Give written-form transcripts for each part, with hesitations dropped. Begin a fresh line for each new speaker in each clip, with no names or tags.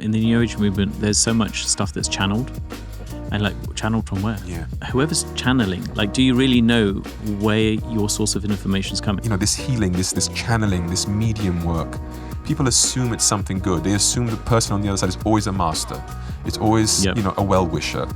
In the New Age movement, there's so much stuff that's channeled. And like, channeled from where?
Yeah.
Whoever's channeling, like, do you really know where your source of information is coming?
You know, this healing, this channeling, this medium work, people assume it's something good. They assume the person on the other side is always a master. It's always,
Yep.
a well-wisher.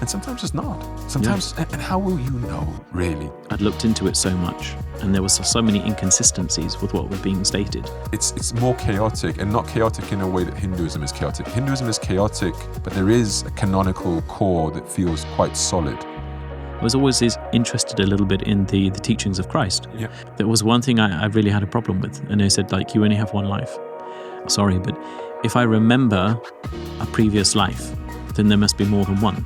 And sometimes it's not. Sometimes, and how will you know, really?
I'd looked into it so much, and there was so many inconsistencies with what was being stated.
It's more chaotic, and not chaotic in a way that Hinduism is chaotic. Hinduism is chaotic, but there is a canonical core that feels quite solid.
I was always interested a little bit in the teachings of Christ.
Yeah.
There was one thing I really had a problem with, and they said, like, you only have one life. Sorry, but if I remember a previous life, then there must be more than one.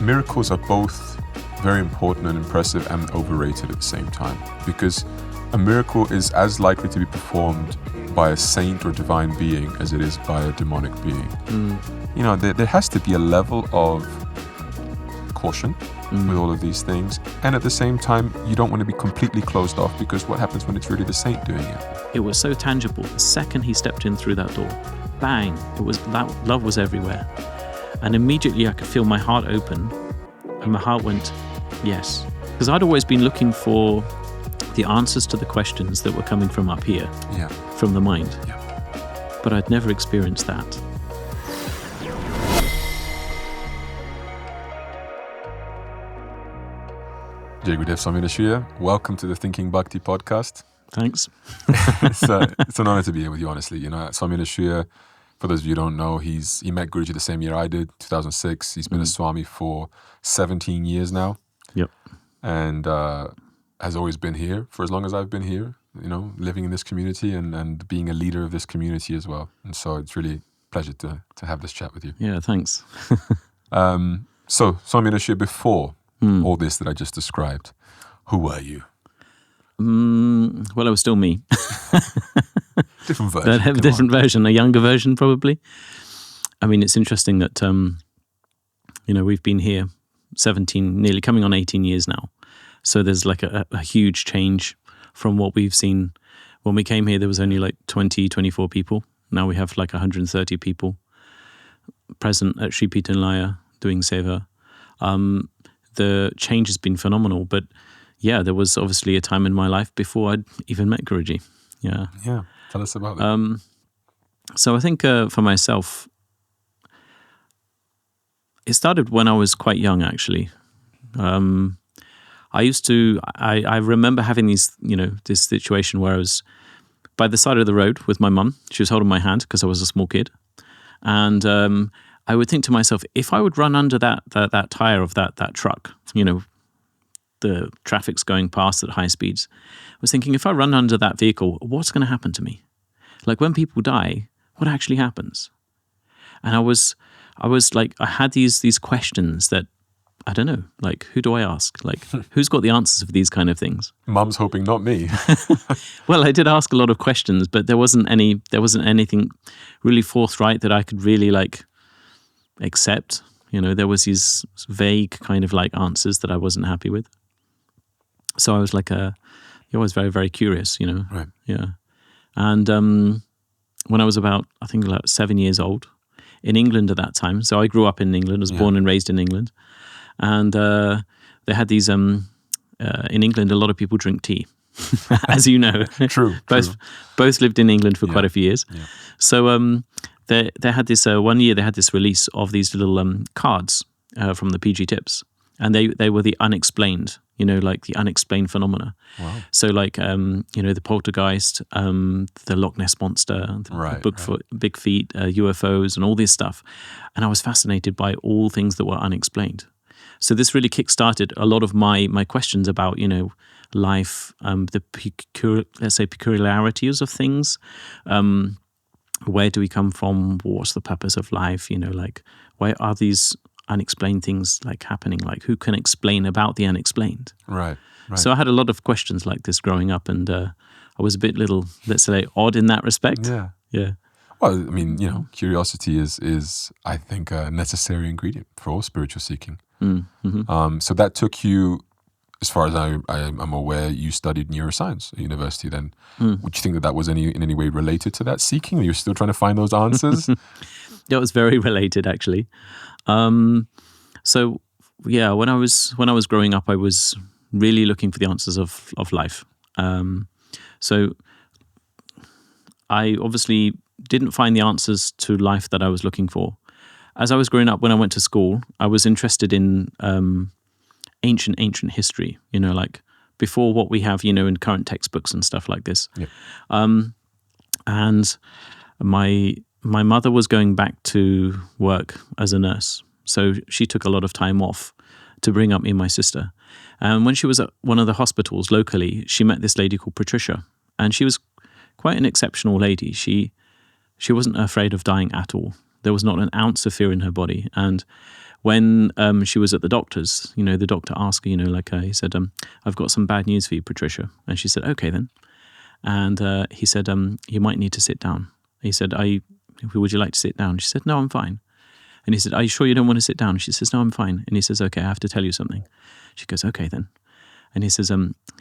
Miracles are both very important and impressive and overrated at the same time, because a miracle is as likely to be performed by a saint or divine being as it is by a demonic being. There has to be a level of caution with all of these things, and at the same time you don't want to be completely closed off, because what happens when it's really the saint doing it?
It was so tangible. The second he stepped in through that door, bang, that love was everywhere. And immediately I could feel my heart open, and my heart went, yes. Because I'd always been looking for the answers to the questions that were coming from up here, from the mind.
Yeah.
But I'd never experienced that.
Jai Gurudev Swami Anashuya, welcome to the Thinking Bhakti podcast.
Thanks.
It's an honor to be here with you, honestly. Swami Anashuya, for those of you who don't know, he met Guruji the same year I did, 2006. He's been a Swami for 17 years now.
Yep.
And has always been here for as long as I've been here, living in this community and being a leader of this community as well. And so it's really a pleasure to have this chat with you.
Yeah, thanks.
So, Swami Anashuya, before all this that I just described, who were you?
Well, I was still me.
Different version.
But have a different version, a younger version probably. I mean, it's interesting that, we've been here 17, nearly coming on 18 years now. So there's like a huge change from what we've seen. When we came here, there was only like 20, 24 people. Now we have like 130 people present at Sri Pitanlaya doing seva. The change has been phenomenal, but yeah, there was obviously a time in my life before I'd even met Guruji. Yeah.
Yeah. Tell us about that.
So I think for myself, it started when I was quite young, actually. I remember having this situation where I was by the side of the road with my mum. She was holding my hand because I was a small kid. And I would think to myself, if I would run under that tire of that truck, the traffic's going past at high speeds. I was thinking, if I run under that vehicle, what's going to happen to me? Like when people die, what actually happens? And I was like, I had these questions that, I don't know, like, who do I ask? Like, who's got the answers for these kind of things?
Mum's hoping not me.
Well, I did ask a lot of questions, but there wasn't anything really forthright that I could really like accept. There was these vague kind of like answers that I wasn't happy with. So I was like you're always very, very curious,
Right.
Yeah. And when I was about, I think like 7 years old, in England at that time. So I grew up in England, was born and raised in England. And they had these, in England, a lot of people drink tea, as you know.
True.
Both lived in England for quite a few years.
Yeah.
So they had this, one year they had this release of these little cards from the PG Tips. And they were the unexplained, like the unexplained phenomena.
Wow.
So like, the poltergeist, the Loch Ness Monster, the Big Feet, UFOs and all this stuff. And I was fascinated by all things that were unexplained. So this really kick-started a lot of my questions about, life, the peculiarities of things. Where do we come from? What's the purpose of life? Like, why are these unexplained things like happening? Like, who can explain about the unexplained?
Right.
So I had a lot of questions like this growing up, and I was a bit let's say, odd in that respect. Yeah.
Well, I mean, curiosity is I think a necessary ingredient for all spiritual seeking.
Mm-hmm.
So that took you as far as I'm aware, you studied neuroscience at university then. Would you think that was in any way related to that seeking? Or you're still trying to find those answers?
That was very related, actually. So yeah, when I was growing up, I was really looking for the answers of life. So I obviously didn't find the answers to life that I was looking for. As I was growing up, when I went to school, I was interested in ancient history, like before what we have, in current textbooks and stuff like this.
Yeah.
And my mother was going back to work as a nurse. So she took a lot of time off to bring up me and my sister. And when she was at one of the hospitals locally, she met this lady called Patricia. And she was quite an exceptional lady. She wasn't afraid of dying at all. There was not an ounce of fear in her body. And when she was at the doctor's, the doctor asked her, he said, I've got some bad news for you, Patricia. And she said, okay then. And he said, you might need to sit down. He said, would you like to sit down? She said, no, I'm fine. And he said, are you sure you don't want to sit down? She says, no, I'm fine. And he says, okay, I have to tell you something. She goes, okay then. And he says,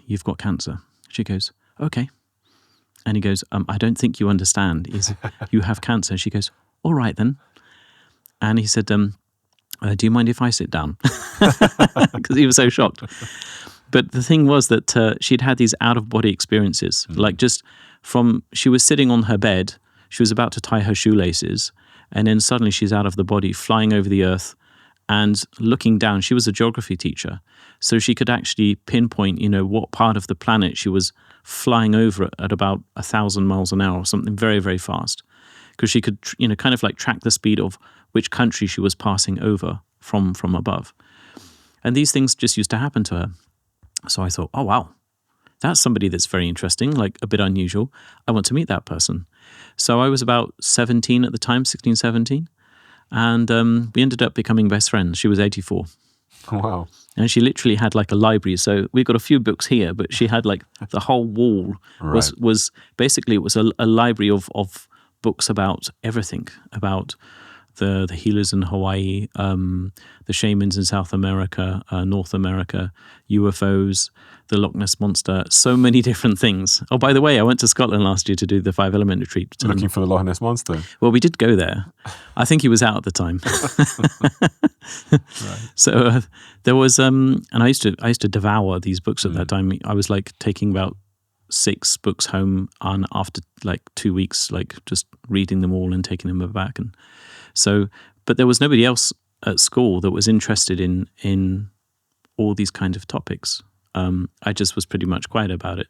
you've got cancer. She goes, okay. And he goes, I don't think you understand. He said, you have cancer. She goes, all right then. And he said, do you mind if I sit down? Because he was so shocked. But the thing was that she'd had these out-of-body experiences. Like just she was sitting on her bed, she was about to tie her shoelaces, and then suddenly she's out of the body, flying over the earth and looking down. She was a geography teacher, so she could actually pinpoint, what part of the planet she was flying over at about 1,000 miles an hour or something very, very fast. Because she could, kind of like track the speed of which country she was passing over from above. And these things just used to happen to her. So I thought, oh, wow, that's somebody that's very interesting, like a bit unusual. I want to meet that person. So I was about 17 at the time, 16, 17. And we ended up becoming best friends. She was 84.
Wow.
And she literally had like a library. So we've got a few books here, but she had like the whole wall was basically, it was a library of books about everything, about the healers in Hawaii, the shamans in South America, North America, UFOs, the Loch Ness Monster, so many different things. Oh, by the way, I went to Scotland last year to do the 5-element retreat.
Looking for the Loch Ness Monster?
Well, we did go there. I think he was out at the time.
Right.
So there was, and I used to devour these books at that time. I was like taking about 6 books home, and after like 2 weeks, like just reading them all and taking them back. And so, but there was nobody else at school that was interested in all these kind of topics. I just was pretty much quiet about it.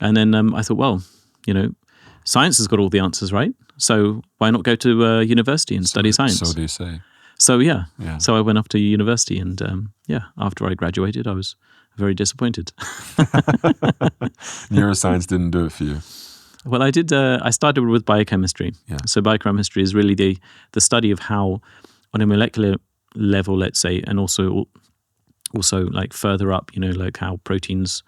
And then I thought, well, science has got all the answers, right? So why not go to university and study science?
So they say.
So yeah. So I went off to university, and after I graduated, I was very disappointed.
Neuroscience didn't do it for you.
Well, I did. I started with biochemistry. Yeah. So biochemistry is really the study of how, on a molecular level, let's say, and also like further up, like how proteins,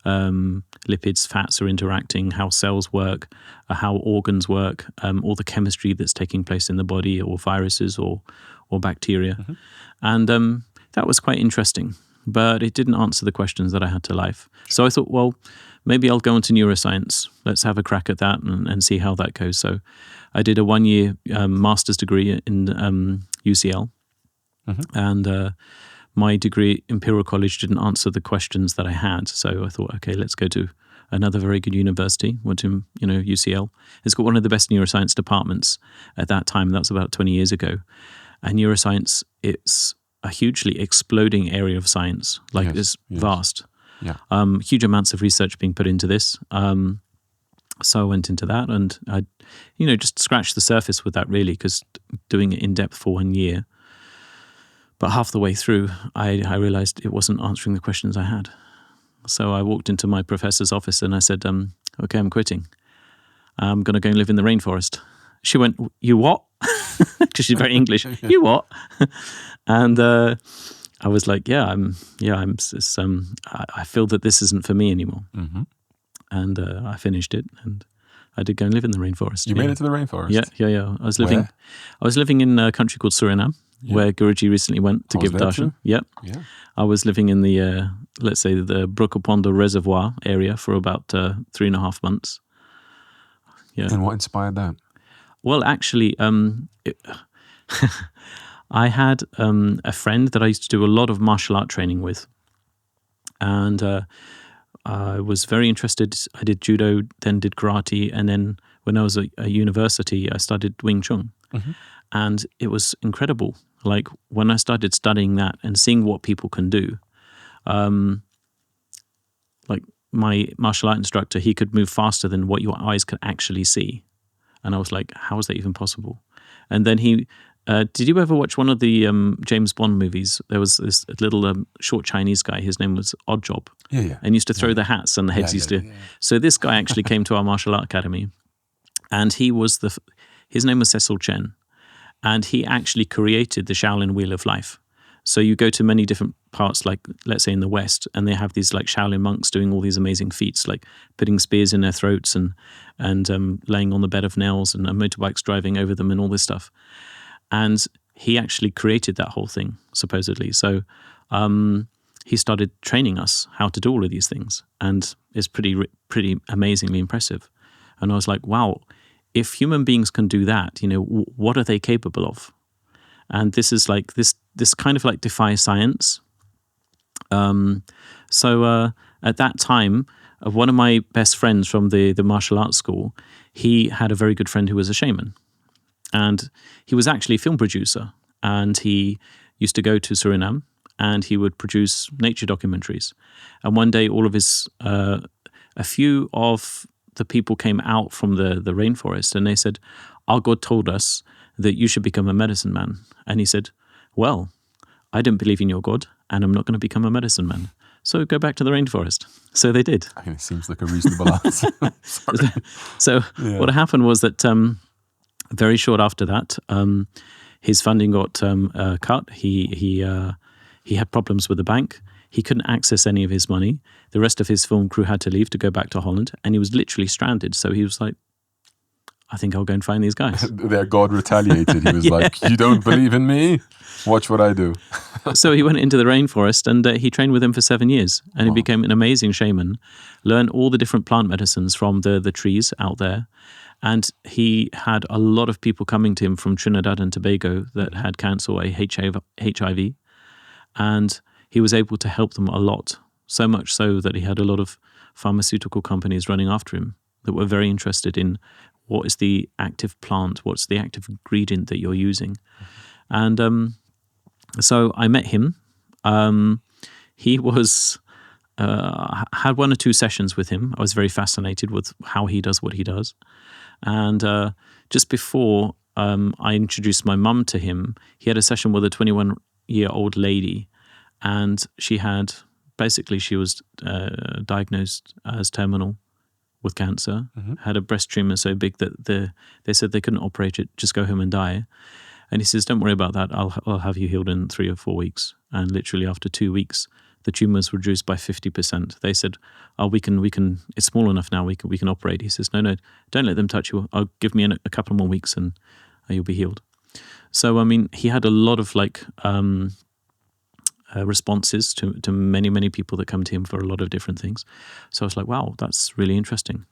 lipids, fats are interacting, how cells work, how organs work, all the chemistry that's taking place in the body, or viruses or bacteria. Mm-hmm. And that was quite interesting, but it didn't answer the questions that I had to life. So I thought, well, maybe I'll go into neuroscience. Let's have a crack at that and see how that goes. So I did a 1-year master's degree in UCL. Mm-hmm. And my degree, Imperial College, didn't answer the questions that I had. So I thought, okay, let's go to another very good university. Went to, UCL. It's got one of the best neuroscience departments at that time. That was about 20 years ago. And neuroscience, it's a hugely exploding area of science. Like it's vast. Yeah. Huge amounts of research being put into this. So I went into that, and I, just scratched the surface with that, really, because doing it in depth for 1 year. But half the way through, I realized it wasn't answering the questions I had. So I walked into my professor's office and I said, okay, I'm quitting. I'm going to go and live in the rainforest. She went, you what? Because she's very English. You what? And I was like, I feel that this isn't for me anymore. Mm-hmm. And I finished it, and I did go and live in the rainforest.
You made it to the rainforest?
Yeah. I was living in a country called Suriname. where Guruji recently went to give darshan. Yep.
Yeah.
I was living in the, let's say, the Brookaponda Reservoir area for about 3.5 months. Yeah.
And what inspired that?
Well, actually, I had a friend that I used to do a lot of martial art training with. And I was very interested. I did judo, then did karate. And then when I was at university, I studied Wing Chun.
Mm-hmm.
And it was incredible. Like when I started studying that and seeing what people can do, like my martial art instructor, he could move faster than what your eyes could actually see. And I was like, how is that even possible? And then he, did you ever watch one of the James Bond movies? There was this little short Chinese guy, his name was Oddjob.
Yeah.
And used to throw the hats and the heads used to. Yeah. So this guy actually came to our martial art academy, and he was his name was Cecil Chen. And he actually created the Shaolin Wheel of Life. So you go to many different parts, like let's say in the West, and they have these like Shaolin monks doing all these amazing feats, like putting spears in their throats and laying on the bed of nails and motorbikes driving over them and all this stuff. And he actually created that whole thing, supposedly. So he started training us how to do all of these things, and it's pretty amazingly impressive. And I was like, wow. If human beings can do that, what are they capable of? And this is like this kind of like defies science. So at that time, one of my best friends from the martial arts school, he had a very good friend who was a shaman, and he was actually a film producer, and he used to go to Suriname and he would produce nature documentaries. And one day, all of his a few of the people came out from the rainforest, and they said, our God told us that you should become a medicine man. And he said, well, I don't believe in your God, and I'm not going to become a medicine man. So go back to the rainforest. So they did.
I mean, it seems like a reasonable answer.
So what happened was that very short after that, his funding got cut. He had problems with the bank. He couldn't access any of his money. The rest of his film crew had to leave to go back to Holland, and he was literally stranded. So he was like, I think I'll go and find these guys.
Their God retaliated. He was like, you don't believe in me? Watch what I do.
So he went into the rainforest, and he trained with him for 7 years, and he became an amazing shaman, learned all the different plant medicines from the trees out there. And he had a lot of people coming to him from Trinidad and Tobago that had cancer or HIV. And he was able to help them a lot, so much so that he had a lot of pharmaceutical companies running after him that were very interested in what is the active plant, what's the active ingredient that you're using. And so I met him. He was had 1 or 2 sessions with him. I was very fascinated with how he does what he does. And just before I introduced my mum to him, he had a session with a 21-year-old lady. And she was diagnosed as terminal with cancer, had a breast tumor so big that they said they couldn't operate it, just go home and die. And he says, don't worry about that, I'll have you healed in 3 or 4 weeks. And literally after 2 weeks, the tumor was reduced by 50%. They said, oh, we can, it's small enough now, we can operate. He says, no, don't let them touch you. I'll give me a couple more weeks and you'll be healed. So, I mean, he had a lot of responses to many, many people that come to him for a lot of different things. So I was like, wow, that's really interesting.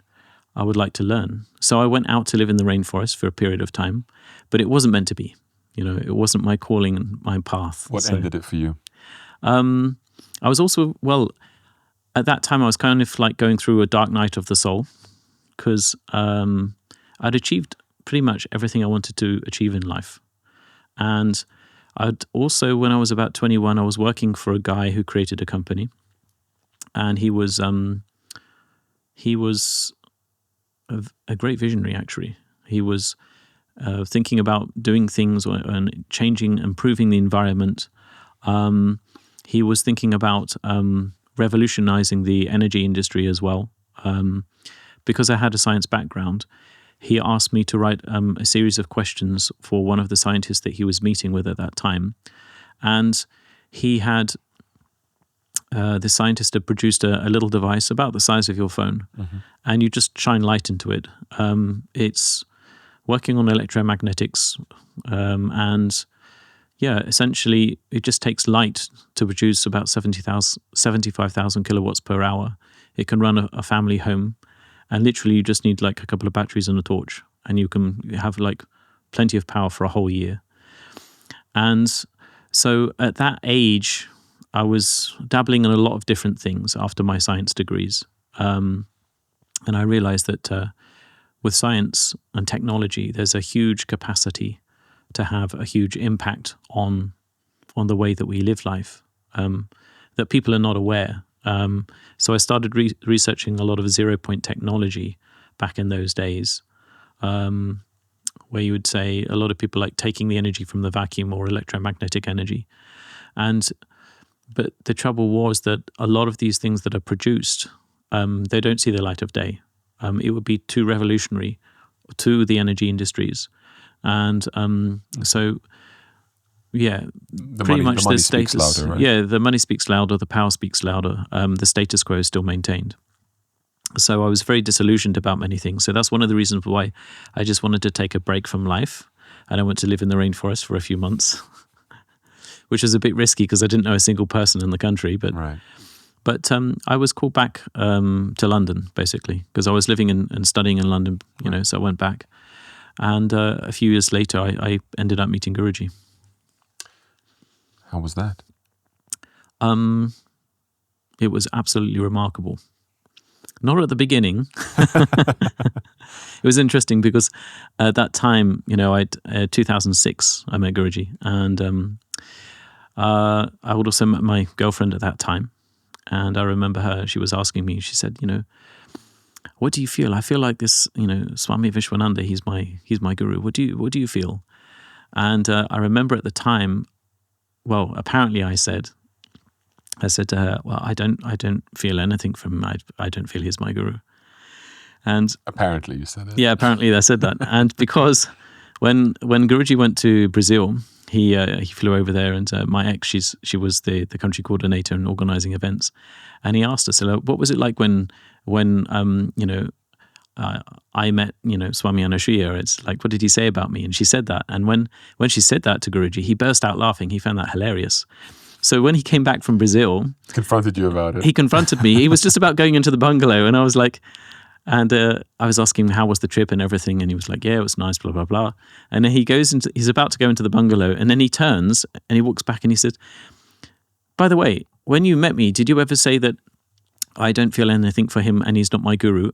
I would like to learn. So I went out to live in the rainforest for a period of time, but it wasn't meant to be. It wasn't my calling and my path.
What ended it for you?
I was also, at that time I was kind of like going through a dark night of the soul, because I'd achieved pretty much everything I wanted to achieve in life. And I'd also, when I was about 21, I was working for a guy who created a company, and he was a great visionary. Actually, he was thinking about doing things and changing, improving the environment. He was thinking about revolutionizing the energy industry as well. Because I had a science background, he asked me to write a series of questions for one of the scientists that he was meeting with at that time. And he had, the scientist had produced a little device about the size of your phone. And you just shine light into it. It's working on electromagnetics, and essentially it just takes light to produce about 75,000 kilowatts per hour. It can run a family home, and literally you just need like a couple of batteries and a torch, and you can have like plenty of power for a whole year. And so at that age, I was dabbling in a lot of different things after my science degrees. And I realized that with science and technology, there's a huge capacity to have a huge impact on the way that we live life, that people are not aware. So I started researching a lot of zero-point technology back in those days, where you would say a lot of people like taking the energy from the vacuum or electromagnetic energy. But the trouble was that a lot of these things that are produced, they don't see the light of day. It would be too revolutionary to the energy industries. And so, yeah, pretty much the status,
louder, right?
Yeah, the money speaks louder, the power speaks louder. The status quo is still maintained. So I was very disillusioned about many things. So that's one of the reasons why I just wanted to take a break from life. And I went to live in the rainforest for a few months, which was a bit risky because I didn't know a single person in the country. But
right.
But I was called back to London, basically, because I was living and studying in London, so I went back. And a few years later, I ended up meeting Guruji.
How was that?
It was absolutely remarkable. Not at the beginning. It was interesting because at that time, 2006, I met Guruji. And I would also met my girlfriend at that time. And I remember her, she was asking me, she said, what do you feel? I feel like this, Swami Vishwananda, he's my guru. What do you feel? And I remember at the time, well, apparently I said to her, well, I don't feel anything from him. I don't feel he's my guru. And
apparently you said it.
Yeah, apparently I said that. And because when Guruji went to Brazil, he flew over there, and my ex, she was the country coordinator and organizing events, and he asked us, what was it like when I met Swami Anashuya? It's like, what did he say about me? And she said that, and when she said that to Guruji, he burst out laughing. He found that hilarious. So when he came back from Brazil,
confronted you about it.
He confronted me. He was just about going into the bungalow, and I was like. And I was asking him how was the trip and everything, and he was like, yeah, it was nice, blah, blah, blah. And then he's about to go into the bungalow, and then he turns and he walks back and he said, by the way, when you met me, did you ever say that I don't feel anything for him and he's not my guru?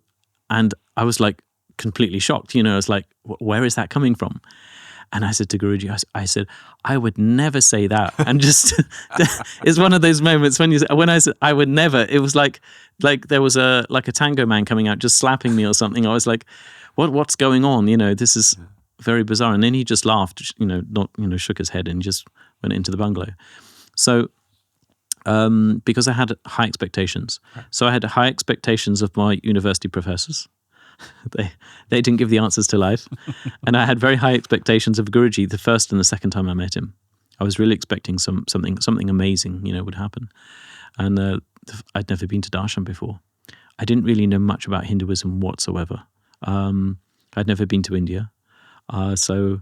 And I was like completely shocked, I was like, where is that coming from? And I said to Guruji, I said, I would never say that. And just, it's one of those moments when I said, I would never, it was like there was a tango man coming out, just slapping me or something. I was like, what's going on? This is very bizarre. And then he just laughed, shook his head and just went into the bungalow. So, because I had high expectations. So I had high expectations of my university professors. They didn't give the answers to life. And I had very high expectations of Guruji the first and the second time I met him. I was really expecting something amazing, would happen. And I'd never been to darshan before. I didn't really know much about Hinduism whatsoever. I'd never been to India. So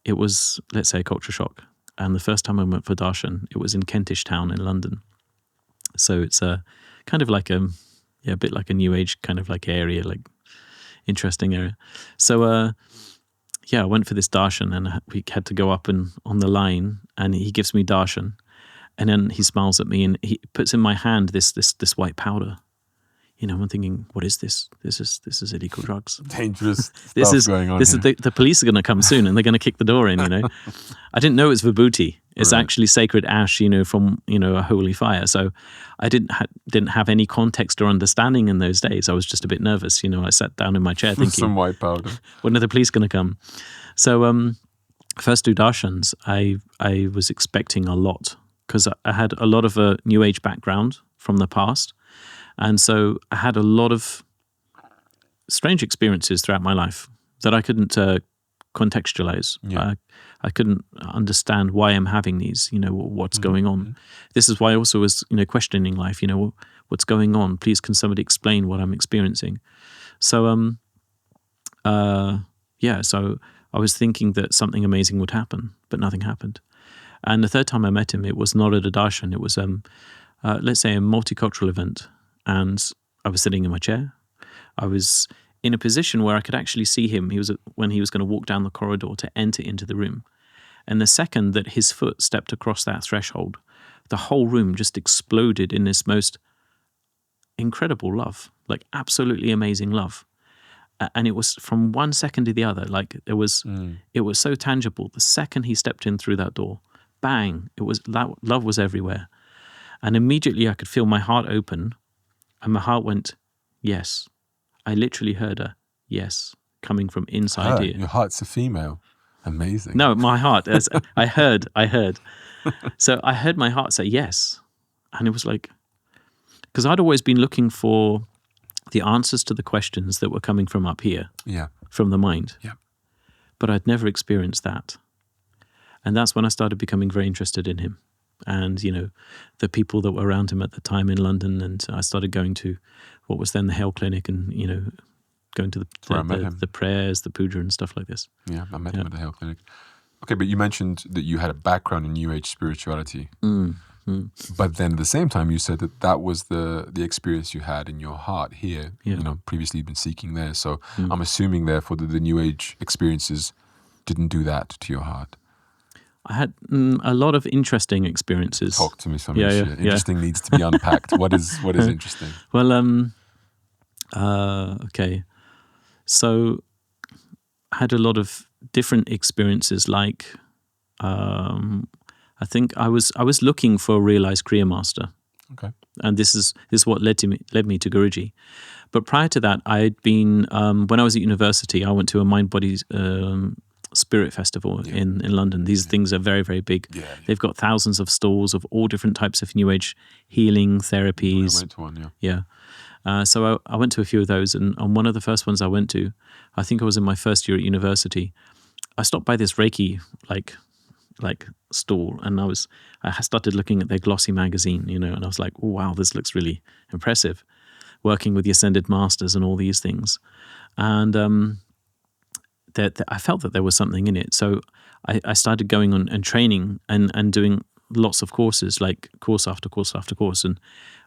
it was, let's say, a culture shock. And the first time I went for darshan, it was in Kentish Town in London. So it's kind of like a bit like a new age kind of like area, like interesting area. So I went for this darshan, and we had to go up and on the line, and he gives me darshan, and then he smiles at me and he puts in my hand this white powder. I'm thinking, what is this? This is illegal drugs.
Dangerous stuff going on.
The police are going to come soon, and they're going to kick the door in. I didn't know it's vibhuti. It's actually sacred ash, from a holy fire. So I didn't have any context or understanding in those days. I was just a bit nervous. I sat down in my chair thinking,
some white powder.
When are the police going to come? So first 2 darshans, I was expecting a lot because I had a lot of a new age background from the past. And so I had a lot of strange experiences throughout my life that I couldn't contextualize.
Yeah.
I couldn't understand why I'm having these, what's going on. This is why I also was, questioning life, what's going on? Please, can somebody explain what I'm experiencing? So, so I was thinking that something amazing would happen, but nothing happened. And the third time I met him, it was not at a darshan. It was, let's say, a multicultural event. And I was sitting in my chair. I was in a position where I could actually see him. When he was going to walk down the corridor to enter into the room. And the second that his foot stepped across that threshold, the whole room just exploded in this most incredible love, like absolutely amazing love. And it was from one second to the other, like it was so tangible. The second he stepped in through that door, bang, love was everywhere. And immediately I could feel my heart open, and my heart went, yes. I literally heard a yes coming from inside here.
Your heart's a female. Amazing.
No, my heart. I heard. So I heard my heart say yes. And it was like, because I'd always been looking for the answers to the questions that were coming from up here, from the mind.
Yeah.
But I'd never experienced that. And that's when I started becoming very interested in him. And, the people that were around him at the time in London. And I started going to what was then the Hale Clinic and, going to the prayers, the puja and stuff like this.
Yeah, I met him at the Hale Clinic. Okay, but you mentioned that you had a background in New Age spirituality. But then at the same time, you said that was the experience you had in your heart here.
Yeah.
Previously you've been seeking there. So I'm assuming therefore that the New Age experiences didn't do that to your heart.
I had a lot of interesting experiences.
Talk to me, Swami Anashuya. Interesting needs to be unpacked. What is interesting?
Well, okay. So I had a lot of different experiences. Like, I think I was looking for a realized Kriya master.
Okay.
And this is what led me to Guruji. But prior to that, I had been when I was at university, I went to a mind body spirit festival in London. These things are very, very big.
Yeah.
They've got thousands of stalls of all different types of New Age healing therapies.
I went to one,
Yeah. So I went to a few of those, and on one of the first ones I went to, I think I was in my first year at university, I stopped by this Reiki like stall, and I started looking at their glossy magazine, and I was like, oh wow, this looks really impressive, working with the ascended masters and all these things. And I felt that there was something in it. So I started going on and training and doing lots of courses, like course after course after course. And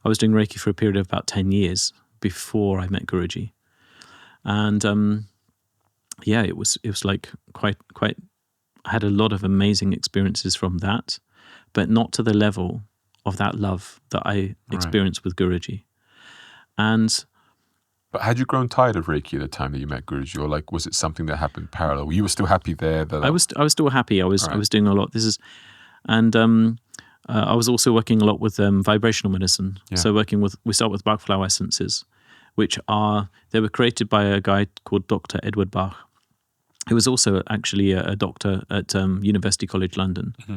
I was doing Reiki for a period of about 10 years before I met Guruji. And it was like quite, I had a lot of amazing experiences from that, but not to the level of that love that I experienced with Guruji.
But had you grown tired of Reiki at the time that you met Guruji, or like was it something that happened parallel? You were still happy there?
I was still happy. I was doing a lot. I was also working a lot with vibrational medicine. Yeah. So we start with Bach flower essences, they were created by a guy called Dr. Edward Bach, who was also actually a doctor at University College London. Mm-hmm.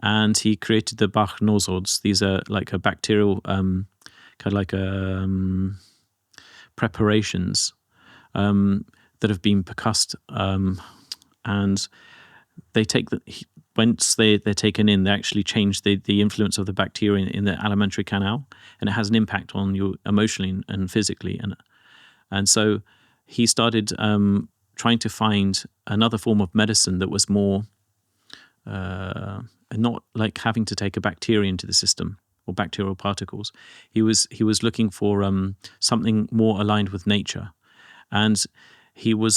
And he created the Bach nozods. These are like a bacterial, kind of like preparations that have been percussed, and they take once they're taken in, they actually change the influence of the bacteria in the alimentary canal, and it has an impact on you emotionally and physically. And so he started trying to find another form of medicine that was more not like having to take a bacteria into the system or bacterial particles. He was looking for something more aligned with nature. And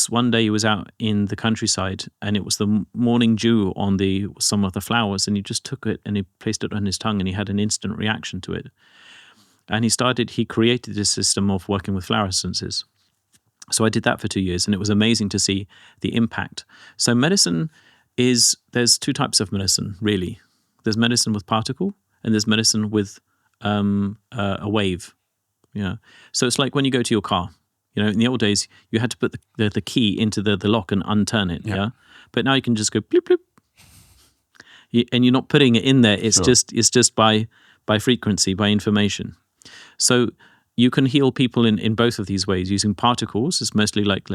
one day he was out in the countryside, and it was the morning dew on some of the flowers, and he just took it and he placed it on his tongue, and he had an instant reaction to it. And he created this system of working with flower essences. So I did that for 2 years, and it was amazing to see the impact. So medicine there's two types of medicine, really. There's medicine with particle, and there's medicine with a wave. Yeah. So it's like when you go to your car. In the old days, you had to put the key into the lock and unturn it. Yeah. But now you can just go bloop bloop, and you're not putting it in there. It's just by frequency, by information. So you can heal people in both of these ways using particles. It's mostly like,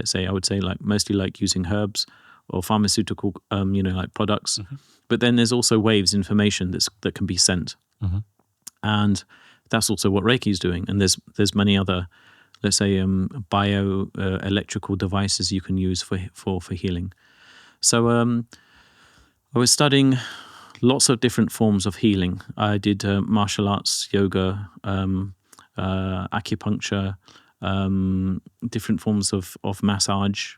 mostly like using herbs or pharmaceutical, like products. Mm-hmm. But then there's also waves, information that can be sent. Mm-hmm. And that's also what Reiki is doing. And there's many other, let's say, electrical devices you can use for healing. So I was studying lots of different forms of healing. I did martial arts, yoga, acupuncture, different forms of massage,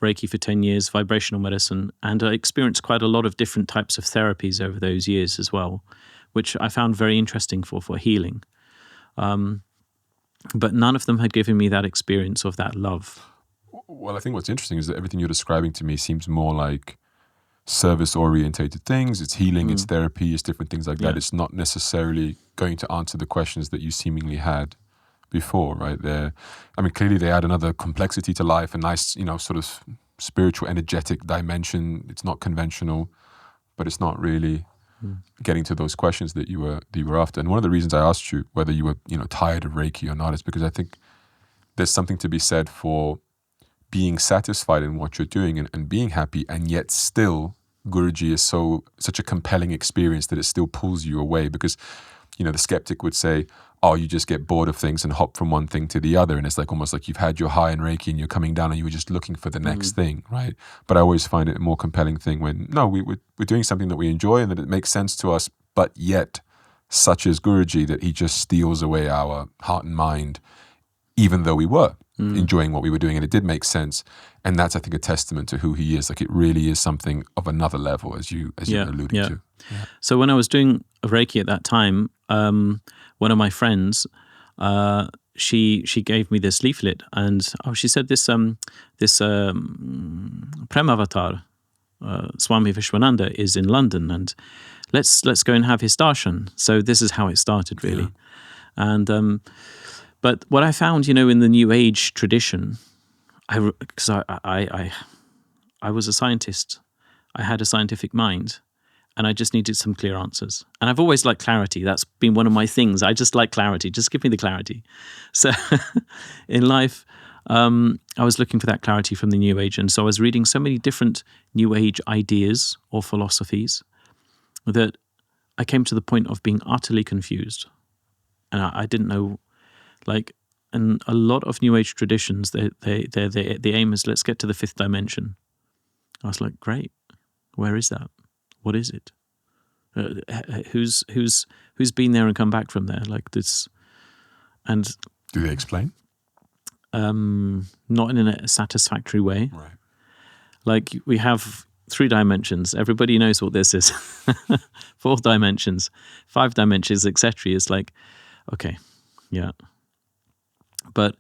Reiki for 10 years, vibrational medicine, and I experienced quite a lot of different types of therapies over those years as well, which I found very interesting for healing. But none of them had given me that experience of that love.
Well, I think what's interesting is that everything you're describing to me seems more like service-orientated things. It's healing, it's therapy, it's different things like that. It's not necessarily going to answer the questions that you seemingly had before, right? Clearly they add another complexity to life, a nice, sort of spiritual, energetic dimension. It's not conventional, but it's not really getting to those questions that you were after. And one of the reasons I asked you whether you were, tired of Reiki or not is because I think there's something to be said for being satisfied in what you're doing and being happy, and yet still Guruji is such a compelling experience that it still pulls you away. Because, the skeptic would say, oh, you just get bored of things and hop from one thing to the other. And it's like almost like you've had your high in Reiki and you're coming down and you were just looking for the next thing, right? But I always find it a more compelling thing when, no, we're doing something that we enjoy and that it makes sense to us, but yet, such as Guruji, that he just steals away our heart and mind, even though we were enjoying what we were doing and it did make sense. And that's, I think, a testament to who he is. Like, it really is something of another level, as you're alluding to. Yeah.
So when I was doing Reiki at that time, one of my friends, she gave me this leaflet, and she said this Premavatar, Swami Vishwananda, is in London, and let's go and have his darshan. So this is how it started, really. And but what I found, in the New Age tradition, because I was a scientist, I had a scientific mind, and I just needed some clear answers. And I've always liked clarity. That's been one of my things. I just like clarity. Just give me the clarity. So in life, I was looking for that clarity from the New Age. And so I was reading so many different New Age ideas or philosophies that I came to the point of being utterly confused. And I didn't know, and a lot of New Age traditions, the aim is, let's get to the fifth dimension. I was like, great. Where is that? What is it? Who's been there and come back from there like this? And
do they explain?
Not in a satisfactory way.
Right.
Like, we have 3 dimensions. Everybody knows what this is. 4 dimensions, 5 dimensions, etc. It's like, okay, yeah. But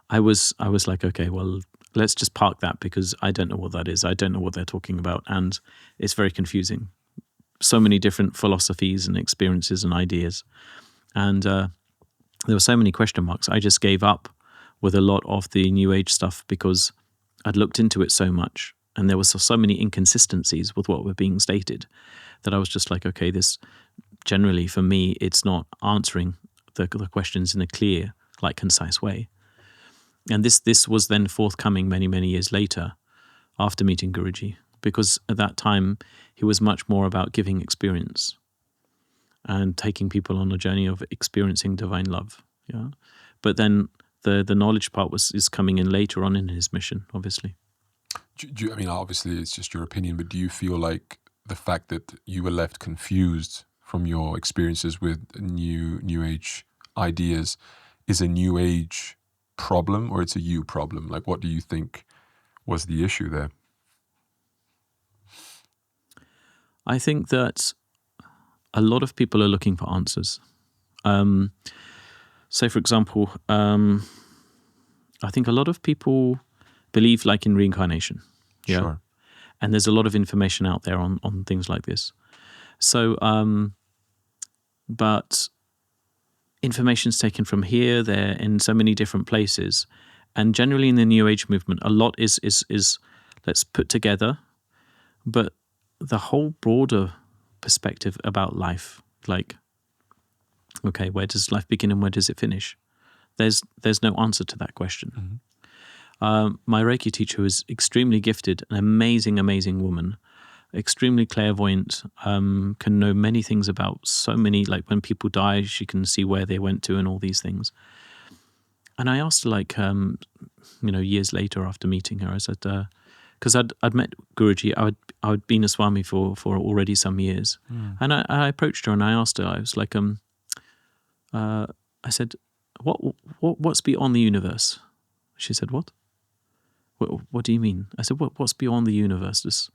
I was like, okay, well, let's just park that, because I don't know what that is. I don't know what they're talking about, and it's very confusing. So many different philosophies and experiences and ideas, and there were so many question marks. I just gave up with a lot of the New Age stuff because I'd looked into it so much, and there was so many inconsistencies with what were being stated that I was just like, okay, this generally for me, it's not answering the questions in a clear, concise way. And this was then forthcoming many, many years later after meeting Guruji, because at that time he was much more about giving experience and taking people on a journey of experiencing divine love. Yeah, but then the knowledge part is coming in later on in his mission, obviously.
Obviously it's just your opinion, but do you feel like the fact that you were left confused from your experiences with New Age ideas is a New Age problem, or it's a you problem? Like, what do you think was the issue there?
I think that a lot of people are looking for answers. So, for example, I think a lot of people believe in reincarnation. Yeah?
Sure.
And there's a lot of information out there on things like this. So, but information's taken from here, there, in so many different places. And generally in the New Age movement, a lot is let's put together, but the whole broader perspective about life, okay, where does life begin and where does it finish? There's no answer to that question. Mm-hmm. My Reiki teacher was extremely gifted, an amazing, amazing woman, extremely clairvoyant, can know many things about so many, when people die, she can see where they went to and all these things. And I asked her, years later after meeting her, I said, because I'd met Guruji. I'd been a Swami for already some years, and I approached her and I asked her. I was like, I said, what's beyond the universe? She said, what? What do you mean? I said, what's beyond the universe?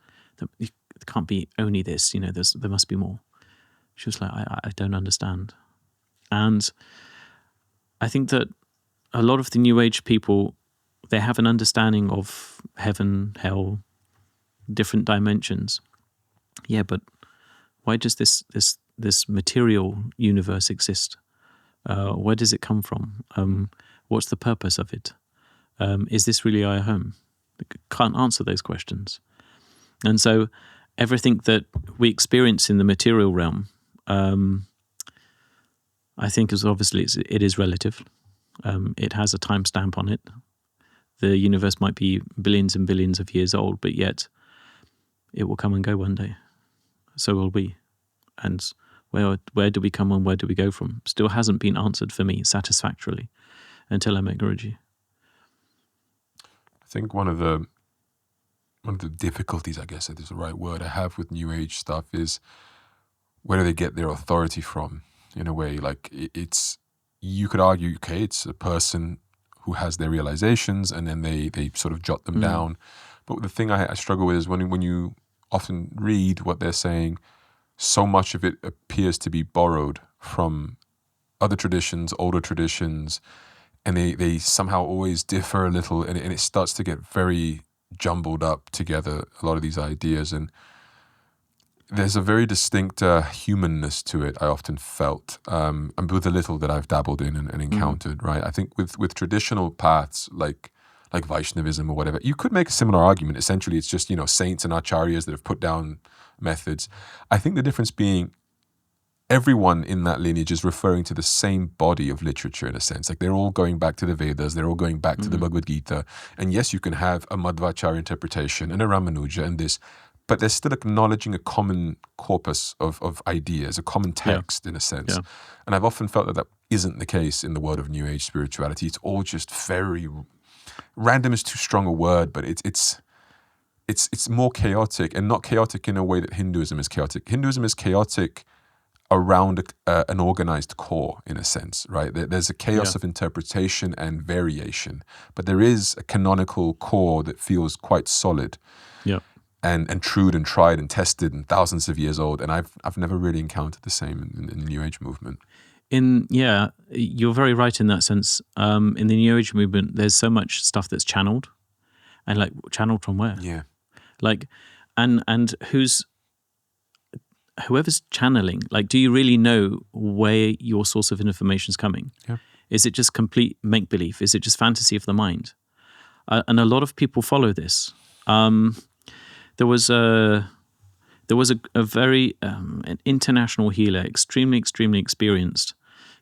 It can't be only this. There must be more. She was like, I don't understand. And I think that a lot of the New Age people, they have an understanding of heaven, hell, different dimensions. Yeah, but why does this material universe exist? Where does it come from? What's the purpose of it? Is this really our home? Can't answer those questions. And so everything that we experience in the material realm, I think it is relative. It has a timestamp on it. The universe might be billions and billions of years old, but yet it will come and go one day. So will we. And where do we come and where do we go from? Still hasn't been answered for me satisfactorily until I met Guruji.
I think one of the difficulties, I guess that is the right word, I have with New Age stuff is where do they get their authority from? In a way, like you could argue, okay, it's a person who has their realizations and then they sort of jot them down. But the thing I struggle with is when you often read what they're saying, so much of it appears to be borrowed from other traditions, older traditions, and they somehow always differ a little, and it starts to get very jumbled up together, a lot of these ideas. And there's a very distinct humanness to it, I often felt, and with the little that I've dabbled in and encountered, right? I think with traditional paths like Vaishnavism or whatever, you could make a similar argument. Essentially, it's just, saints and acharyas that have put down methods. I think the difference being everyone in that lineage is referring to the same body of literature in a sense. Like they're all going back to the Vedas, they're all going back to the Bhagavad Gita. And yes, you can have a Madhvacharya interpretation and a Ramanuja and this, but they're still acknowledging a common corpus of ideas, a common text in a sense. Yeah. And I've often felt that isn't the case in the world of New Age spirituality. It's all just very random is too strong a word, but it's more chaotic, and not chaotic in a way that Hinduism is chaotic. Hinduism is chaotic around an organized core, in a sense, right? There's a chaos of interpretation and variation, but there is a canonical core that feels quite solid. Yeah. And true and tried and tested and thousands of years old. And I've never really encountered the same in the New Age movement.
You're very right in that sense. In the New Age movement, there's so much stuff that's channeled, and like channeled from where? Yeah, like, and whoever's channeling. Like, do you really know where your source of information is coming? Yeah. Is it just complete make believe? Is it just fantasy of the mind? And a lot of people follow this. There was a very an international healer, extremely experienced.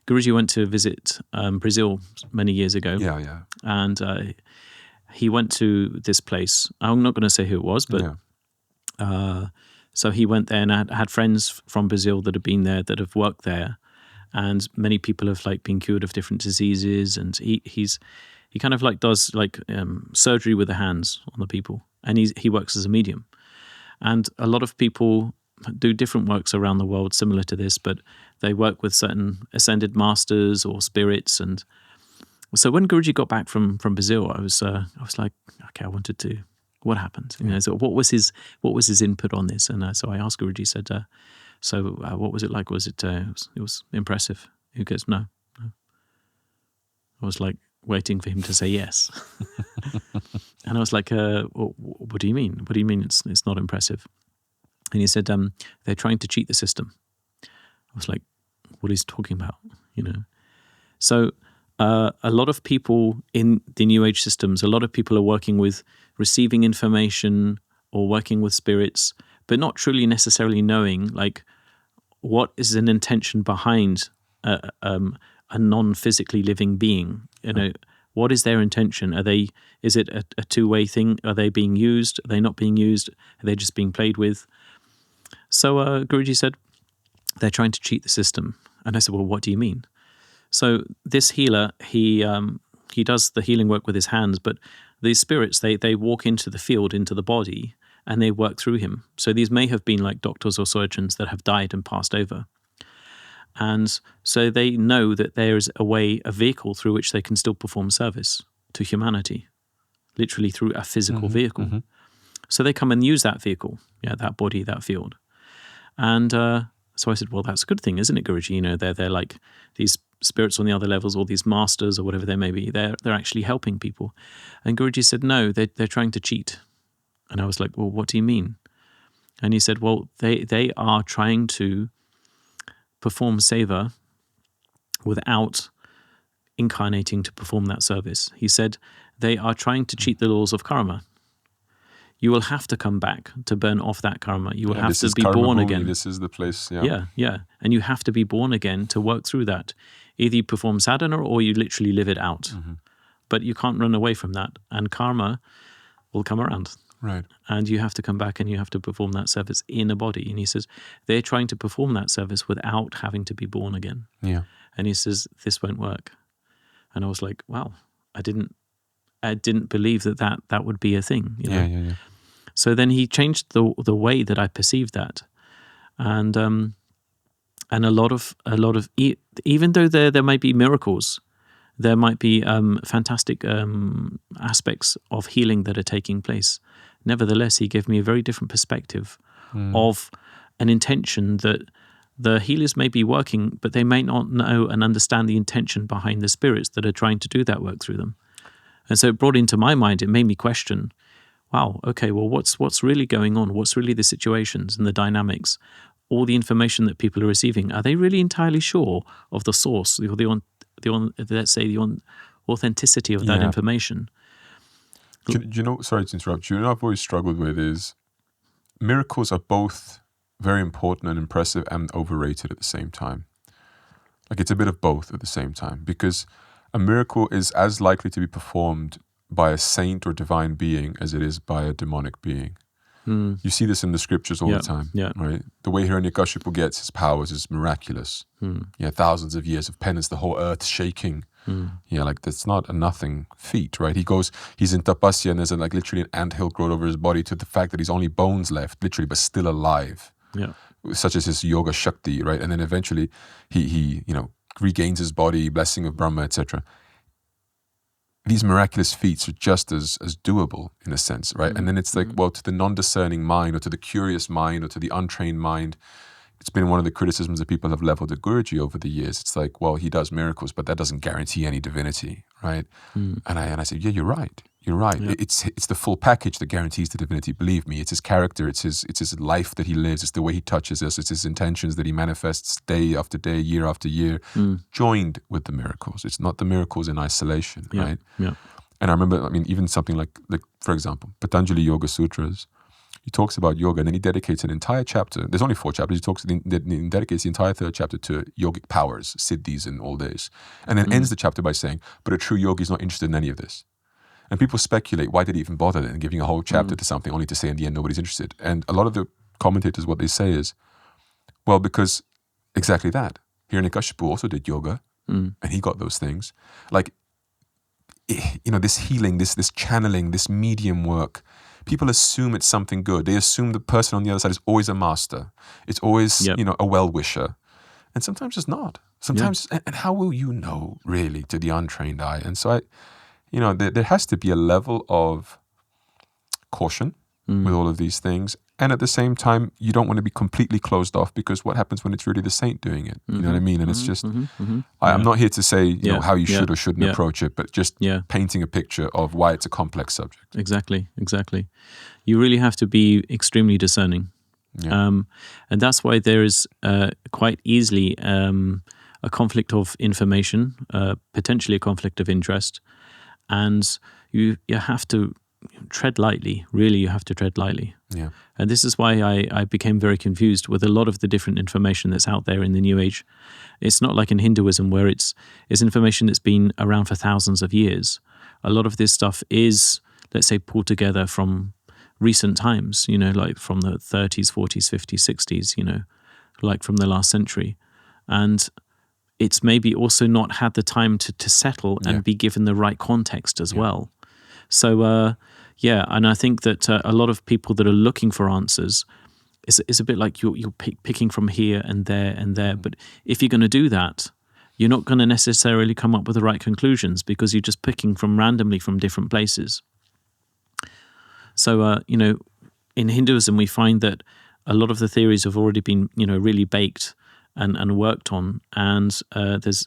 Guruji went to visit Brazil many years ago. Yeah. And he went to this place. I'm not going to say who it was, but so he went there and had friends from Brazil that have been there, that have worked there, and many people have like been cured of different diseases. And he kind of like does like surgery with the hands on the people, and he works as a medium. And a lot of people do different works around the world similar to this, but they work with certain ascended masters or spirits. And so when Guruji got back from Brazil, I was like, okay, I wanted to. What happened? So what was his input on this? And so I asked Guruji. Said, what was it like? Was it? It was impressive. He goes, no. I was like waiting for him to say yes. And I was like, what do you mean? What do you mean it's not impressive? And he said, they're trying to cheat the system. I was like, what is he talking about? So a lot of people in the New Age systems, a lot of people are working with receiving information or working with spirits, but not truly necessarily knowing like what is an intention behind a non-physically living being. What is their intention? Is it a two-way thing? Are they being used? Are they not being used? Are they just being played with? So Guruji said, they're trying to cheat the system. And I said, well, what do you mean? So this healer, he does the healing work with his hands, but these spirits, they walk into the field, into the body, and they work through him. So these may have been like doctors or surgeons that have died and passed over. And so they know that there is a vehicle through which they can still perform service to humanity, literally through a physical vehicle.
Mm-hmm.
So they come and use that vehicle, that body, that field. And so I said, well, that's a good thing, isn't it, Guruji? You know, they're like these spirits on the other levels, or these masters or whatever they may be. They're actually helping people. And Guruji said, no, they're trying to cheat. And I was like, well, what do you mean? And he said, well, they are trying to perform seva without incarnating to perform that service. He said, they are trying to cheat the laws of karma. You will have to come back to burn off that karma. You will have to be born again.
This is the place. Yeah.
Yeah. And you have to be born again to work through that. Either you perform sadhana or you literally live it out.
Mm-hmm.
But you can't run away from that. And karma will come around.
Right.
And you have to come back and you have to perform that service in a body. And he says, they're trying to perform that service without having to be born again.
Yeah.
And he says, this won't work. And I was like, wow, I didn't believe that would be a thing. You know?
Yeah.
So then he changed the way that I perceived that. And a lot of even though there might be miracles, there might be fantastic aspects of healing that are taking place. Nevertheless, he gave me a very different perspective of an intention that the healers may be working, but they may not know and understand the intention behind the spirits that are trying to do that work through them. And so it brought into my mind, it made me question, wow, okay, well, what's really going on? What's really the situations and the dynamics? All the information that people are receiving, are they really entirely sure of the source, let's say the authenticity of that information?
Do you know, sorry to interrupt you, I've always struggled with is miracles are both very important and impressive and overrated at the same time. Like it's a bit of both at the same time, because a miracle is as likely to be performed by a saint or divine being as it is by a demonic being. You see this in the scriptures all the time, right? The way Hiranyakashipu gets his powers is miraculous. Thousands of years of penance, the whole earth shaking. Like that's not a nothing feat, right? He's in tapasya and there's like literally an anthill growth over his body to the fact that he's only bones left, literally, but still alive. Such as his yoga shakti, right? And then eventually he regains his body, blessing of Brahma, etc. These miraculous feats are just as doable in a sense, right? And then it's like, well, to the non-discerning mind or to the curious mind or to the untrained mind, it's been one of the criticisms that people have leveled at Guruji over the years. It's like, well, he does miracles, but that doesn't guarantee any divinity, right? And I said, yeah, you're right. You're right. Yeah. It's the full package that guarantees the divinity. Believe me, it's his character, it's his life that he lives, it's the way he touches us, it's his intentions that he manifests day after day, year after year, joined with the miracles. It's not the miracles in isolation, right? Yeah. And I remember, even something like for example, Patanjali Yoga Sutras. He talks about yoga, and then he dedicates an entire chapter. There's only 4 chapters. He dedicates the entire 3rd chapter to yogic powers, siddhis, and all this, and then ends the chapter by saying, "But a true yogi is not interested in any of this." And people speculate, why did he even bother then, giving a whole chapter to something only to say in the end nobody's interested? And a lot of the commentators, what they say is, well, because exactly that. Hiranyakashipu also did yoga, and he got those things. Like, this healing, this channeling, this medium work, people assume it's something good. They assume the person on the other side is always a master. It's always, a well-wisher. And sometimes it's not. Sometimes, and how will you know, really, to the untrained eye? And so there has to be a level of caution with all of these things. And at the same time, you don't want to be completely closed off, because what happens when it's really the saint doing it? You know what I mean? And it's just, I'm not here to say how you should or shouldn't approach it, but just painting a picture of why it's a complex subject.
Exactly. You really have to be extremely discerning. And that's why there is quite easily a conflict of information, potentially a conflict of interest. And you have to tread lightly. Really, you have to tread lightly. Yeah. And this is why I became very confused with a lot of the different information that's out there in the New Age. It's not like in Hinduism where it's information that's been around for thousands of years. A lot of this stuff is, let's say, pulled together from recent times, like from the 30s, 40s, 50s, 60s, like from the last century. And it's maybe also not had the time to settle and be given the right context as well. So, yeah, and I think that a lot of people that are looking for answers is a bit like you're picking from here and there. But if you're going to do that, you're not going to necessarily come up with the right conclusions because you're just picking from randomly from different places. So, in Hinduism, we find that a lot of the theories have already been, really baked and worked on, and there's,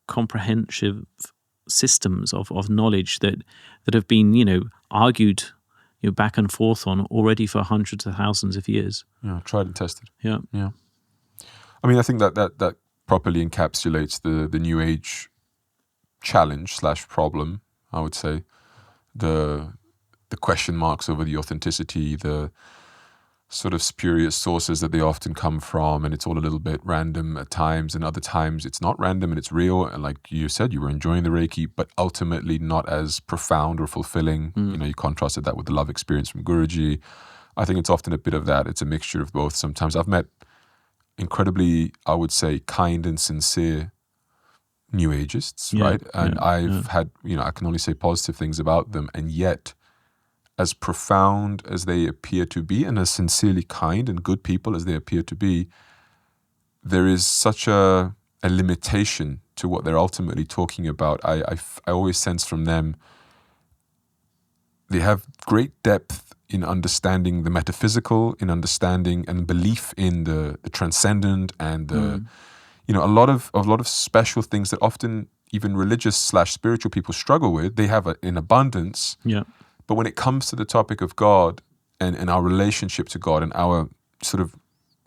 comprehensive systems of knowledge that have been, argued, back and forth on already for hundreds of thousands of years.
Yeah, tried and tested.
Yeah.
Yeah. I mean, I think that properly encapsulates the New Age challenge / problem, I would say. The question marks over the authenticity, the sort of spurious sources that they often come from, and it's all a little bit random at times, and other times it's not random and it's real. And like you said, you were enjoying the Reiki, but ultimately not as profound or fulfilling. You contrasted that with the love experience from Guruji. I think it's often a bit of that. It's a mixture of both. Sometimes I've met incredibly, I would say, kind and sincere New Ageists, right? And I've had, I can only say positive things about them, and yet as profound as they appear to be and as sincerely kind and good people as they appear to be, there is such a limitation to what they're ultimately talking about. I always sense from them they have great depth in understanding the metaphysical, in understanding and belief in the transcendent, and a lot of special things that often even religious / spiritual people struggle with. They have in abundance.
Yeah.
But when it comes to the topic of God and our relationship to God and our sort of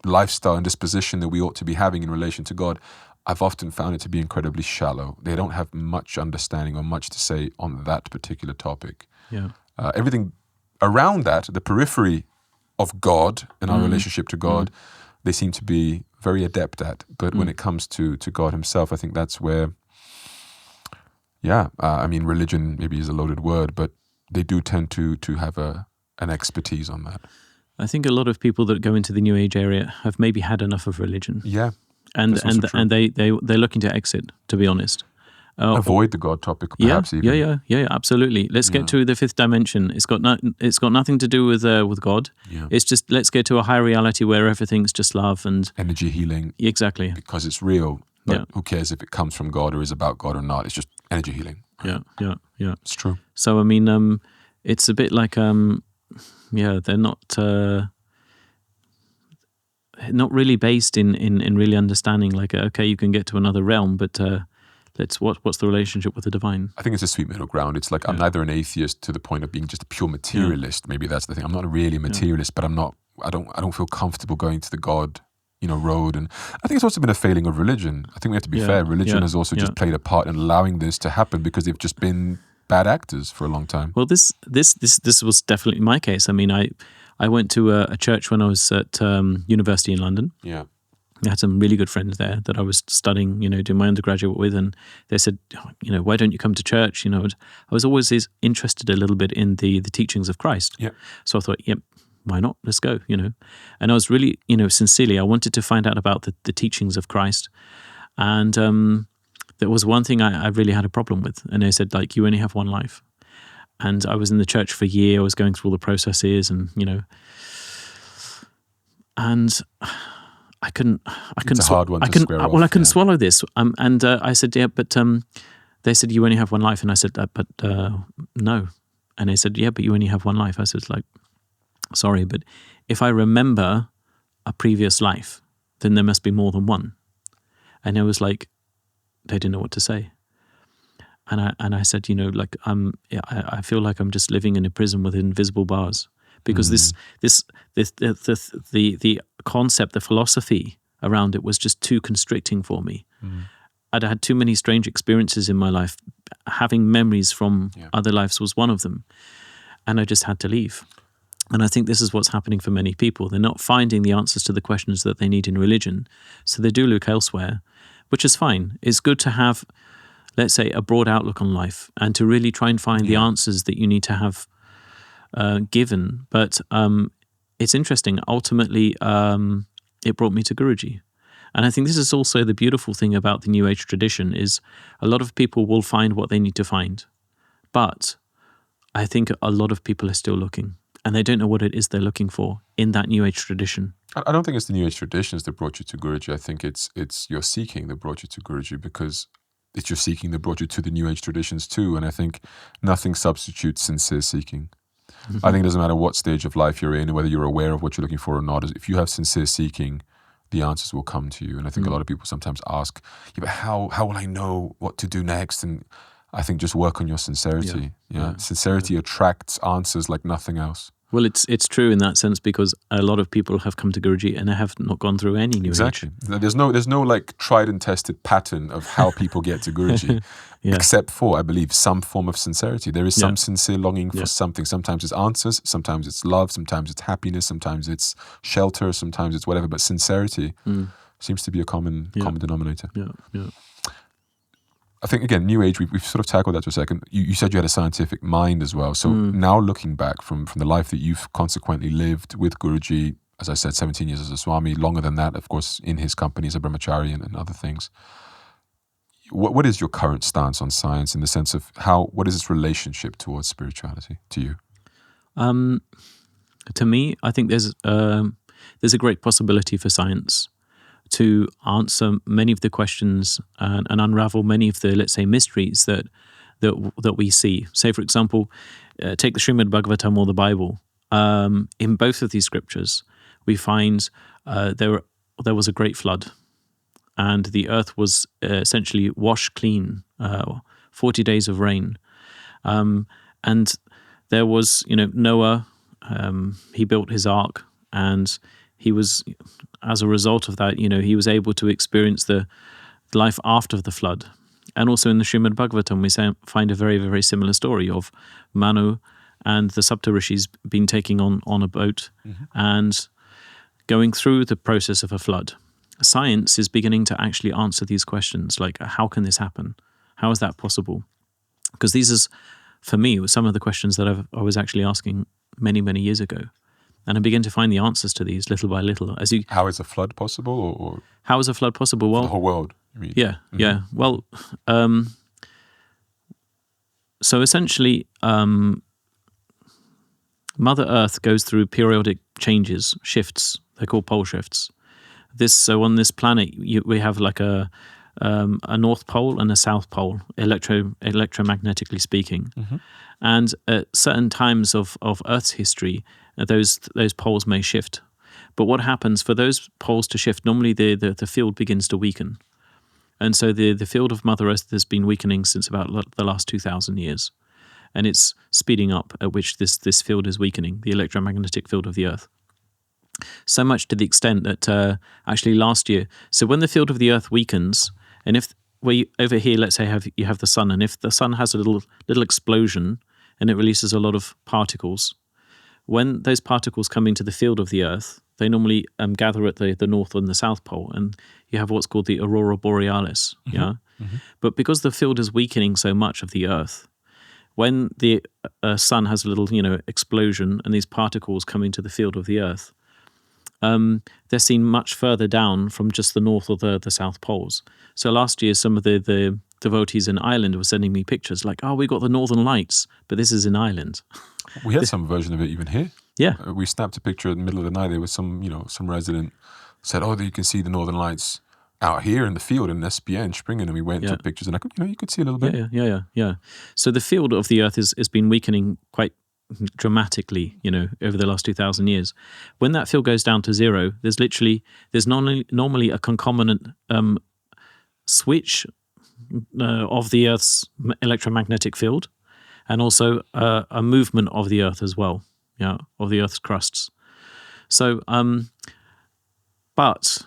lifestyle and disposition that we ought to be having in relation to God, I've often found it to be incredibly shallow. They don't have much understanding or much to say on that particular topic.
Yeah.
Everything around that, the periphery of God and our relationship to God, they seem to be very adept at. But when it comes to God himself, I think that's where, religion maybe is a loaded word, but they do tend to have an expertise on that.
I think a lot of people that go into the New Age area have maybe had enough of religion.
Yeah.
And they're looking to exit, to be honest.
Avoid the God topic, perhaps.
Yeah, absolutely. Let's get to the fifth dimension. It's got nothing to do with God.
Yeah.
It's just let's get to a higher reality where everything's just love and
energy healing.
Exactly.
Because it's real. But who cares if it comes from God or is about God or not? It's just energy healing.
Yeah.
It's true.
So I mean, it's a bit like they're not really based in really understanding like okay, you can get to another realm, but what's the relationship with the divine?
I think it's a sweet middle ground. It's like I'm neither an atheist to the point of being just a pure materialist. Maybe that's the thing. I'm not really a materialist, but I don't feel comfortable going to the God road. And I think it's also been a failing of religion. I think we have to be fair. Religion has also just played a part in allowing this to happen because they've just been bad actors for a long time.
Well, this was definitely my case. I mean, I went to a church when I was at university in London.
Yeah.
I had some really good friends there that I was studying, doing my undergraduate with, and they said, why don't you come to church? I was always interested a little bit in the teachings of Christ.
Yeah.
So I thought, why not? Let's go, And I was really, sincerely, I wanted to find out about the teachings of Christ. And there was one thing I really had a problem with. And they said, like, you only have one life. And I was in the church for a year. I was going through all the processes and, and I couldn't.
It's a hard one to square off.
Well, I couldn't swallow this. And I said, but they said, you only have one life. And I said, but no. And they said, yeah, but you only have one life. I said, like, sorry, but if I remember a previous life, then there must be more than one. And it was like, they didn't know what to say. And I said, like, I feel like I'm just living in a prison with invisible bars. Because the concept, the philosophy around it was just too constricting for me. I'd had too many strange experiences in my life. Having memories from other lives was one of them. And I just had to leave. And I think this is what's happening for many people. They're not finding the answers to the questions that they need in religion. So they do look elsewhere, which is fine. It's good to have, let's say, a broad outlook on life and to really try and find the answers that you need to have given. But it's interesting. Ultimately, it brought me to Guruji. And I think this is also the beautiful thing about the New Age tradition is a lot of people will find what they need to find. But I think a lot of people are still looking, and they don't know what it is they're looking for in that New Age tradition.
I don't think it's the New Age traditions that brought you to Guruji. I think it's your seeking that brought you to Guruji, because it's your seeking that brought you to the New Age traditions too. And I think nothing substitutes sincere seeking.
Mm-hmm.
I think it doesn't matter what stage of life you're in, and whether you're aware of what you're looking for or not. If you have sincere seeking, the answers will come to you. And I think a lot of people sometimes ask, yeah, but how will I know what to do next? And I think just work on your sincerity. Yeah. Sincerity attracts answers like nothing else.
Well, it's true in that sense, because a lot of people have come to Guruji and have not gone through any New Age.
There's no like tried and tested pattern of how people get to Guruji, except for, I believe, some form of sincerity. There is some sincere longing for something. Sometimes it's answers, sometimes it's love, sometimes it's happiness, sometimes it's shelter, sometimes it's whatever. But sincerity seems to be a common denominator.
Yeah.
I think, again, New Age, we've sort of tackled that for a second. You said you had a scientific mind as well. So now looking back from the life that you've consequently lived with Guruji, as I said, 17 years as a Swami, longer than that, of course, in his company as a brahmachari and other things. What is your current stance on science, in the sense of what is its relationship towards spirituality to you?
To me, I think there's a great possibility for science to answer many of the questions and unravel many of the, let's say, mysteries that we see. Say, for example, take the Srimad Bhagavatam or the Bible. In both of these scriptures, we find there was a great flood, and the earth was essentially washed clean, 40 days of rain. And there was, Noah, he built his ark, and he was, as a result of that, he was able to experience the life after the flood. And also in the Srimad Bhagavatam, we find a very, very similar story of Manu and the Saptarishis being taken on a boat and going through the process of a flood. Science is beginning to actually answer these questions, like, how can this happen? How is that possible? Because these is, for me, some of the questions that I was actually asking many, many years ago. And I begin to find the answers to these little by little.
How is a flood possible? Or
how is a flood possible? Well,
the whole world, you mean?
Yeah, yeah. Well, so essentially, Mother Earth goes through periodic changes, shifts. They're called pole shifts. So on this planet, we have like a north pole and a south pole, electromagnetically speaking. And at certain times of Earth's history, those poles may shift. But what happens for those poles to shift? Normally, the field begins to weaken, and so the field of Mother Earth has been weakening since about the last 2,000 years, and it's speeding up at which this field is weakening, the electromagnetic field of the Earth. So much to the extent that actually last year, so when the field of the Earth weakens, and if over here, let's say you have the sun, and if the sun has a little explosion and it releases a lot of particles, when those particles come into the field of the Earth, they normally gather at the north and the south pole, and you have what's called the aurora borealis. But because the field is weakening so much of the Earth, when the sun has a little explosion and these particles come into the field of the Earth, they're seen much further down from just the north or the south poles. So last year, some of the devotees in Ireland were sending me pictures like, we got the northern lights, but this is in Ireland.
We had some version of it even here.
Yeah.
We snapped a picture in the middle of the night. There was some resident said, you can see the northern lights out here in the field in SPN, Springen, and we went and took pictures, and you could see a little bit.
Yeah. So the field of the Earth has been weakening quite dramatically, over the last 2,000 years. When that field goes down to zero, there's normally a concomitant switch of the Earth's electromagnetic field, and also a movement of the Earth as well, of the Earth's crusts. So, but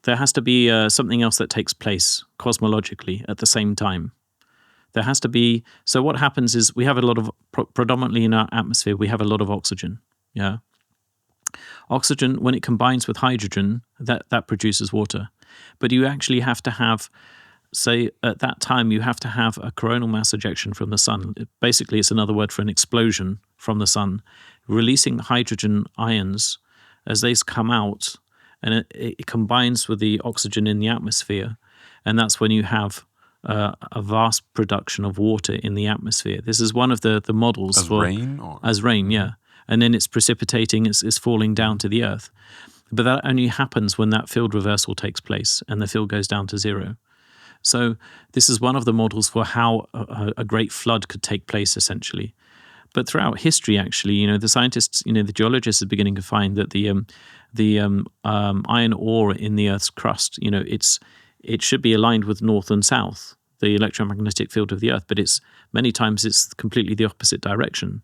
there has to be something else that takes place cosmologically at the same time. There has to be, so what happens is we have a lot of, predominantly in our atmosphere, we have a lot of oxygen, Oxygen, when it combines with hydrogen, that produces water. But you actually have to have, say, at that time, you have to have a coronal mass ejection from the sun. Basically, it's another word for an explosion from the sun, releasing hydrogen ions as they come out, and it combines with the oxygen in the atmosphere. And that's when you have a vast production of water in the atmosphere. This is one of the models
as rain, or
as rain, yeah. And then it's precipitating, it's falling down to the earth. But that only happens when that field reversal takes place and the field goes down to zero. So this is one of the models for how a great flood could take place, essentially. But throughout history, actually, the scientists, the geologists are beginning to find that the iron ore in the Earth's crust, it should be aligned with north and south, the electromagnetic field of the Earth, but many times it's completely the opposite direction,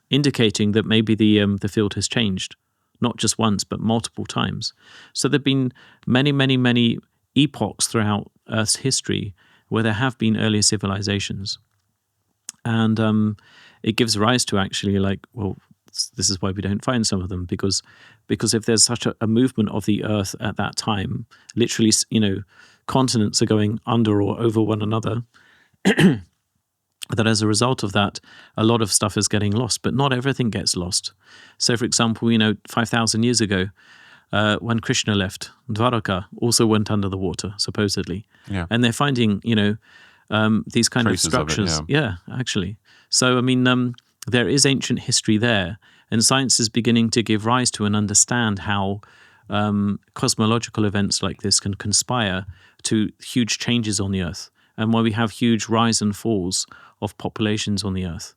indicating that maybe the field has changed, not just once, but multiple times. So there've been many, many, many epochs throughout Earth's history where there have been earlier civilizations. And it gives rise to actually this is why we don't find some of them, because if there's such a movement of the Earth at that time, literally, continents are going under or over one another, that as a result of that, a lot of stuff is getting lost, but not everything gets lost. So, for example, 5,000 years ago, when Krishna left, Dwaraka also went under the water, supposedly.
Yeah.
And they're finding, these kind
Traces
of structures.
Of it,
yeah, actually. So, there is ancient history there, and science is beginning to give rise to and understand how cosmological events like this can conspire to huge changes on the Earth, and why we have huge rise and falls of populations on the Earth.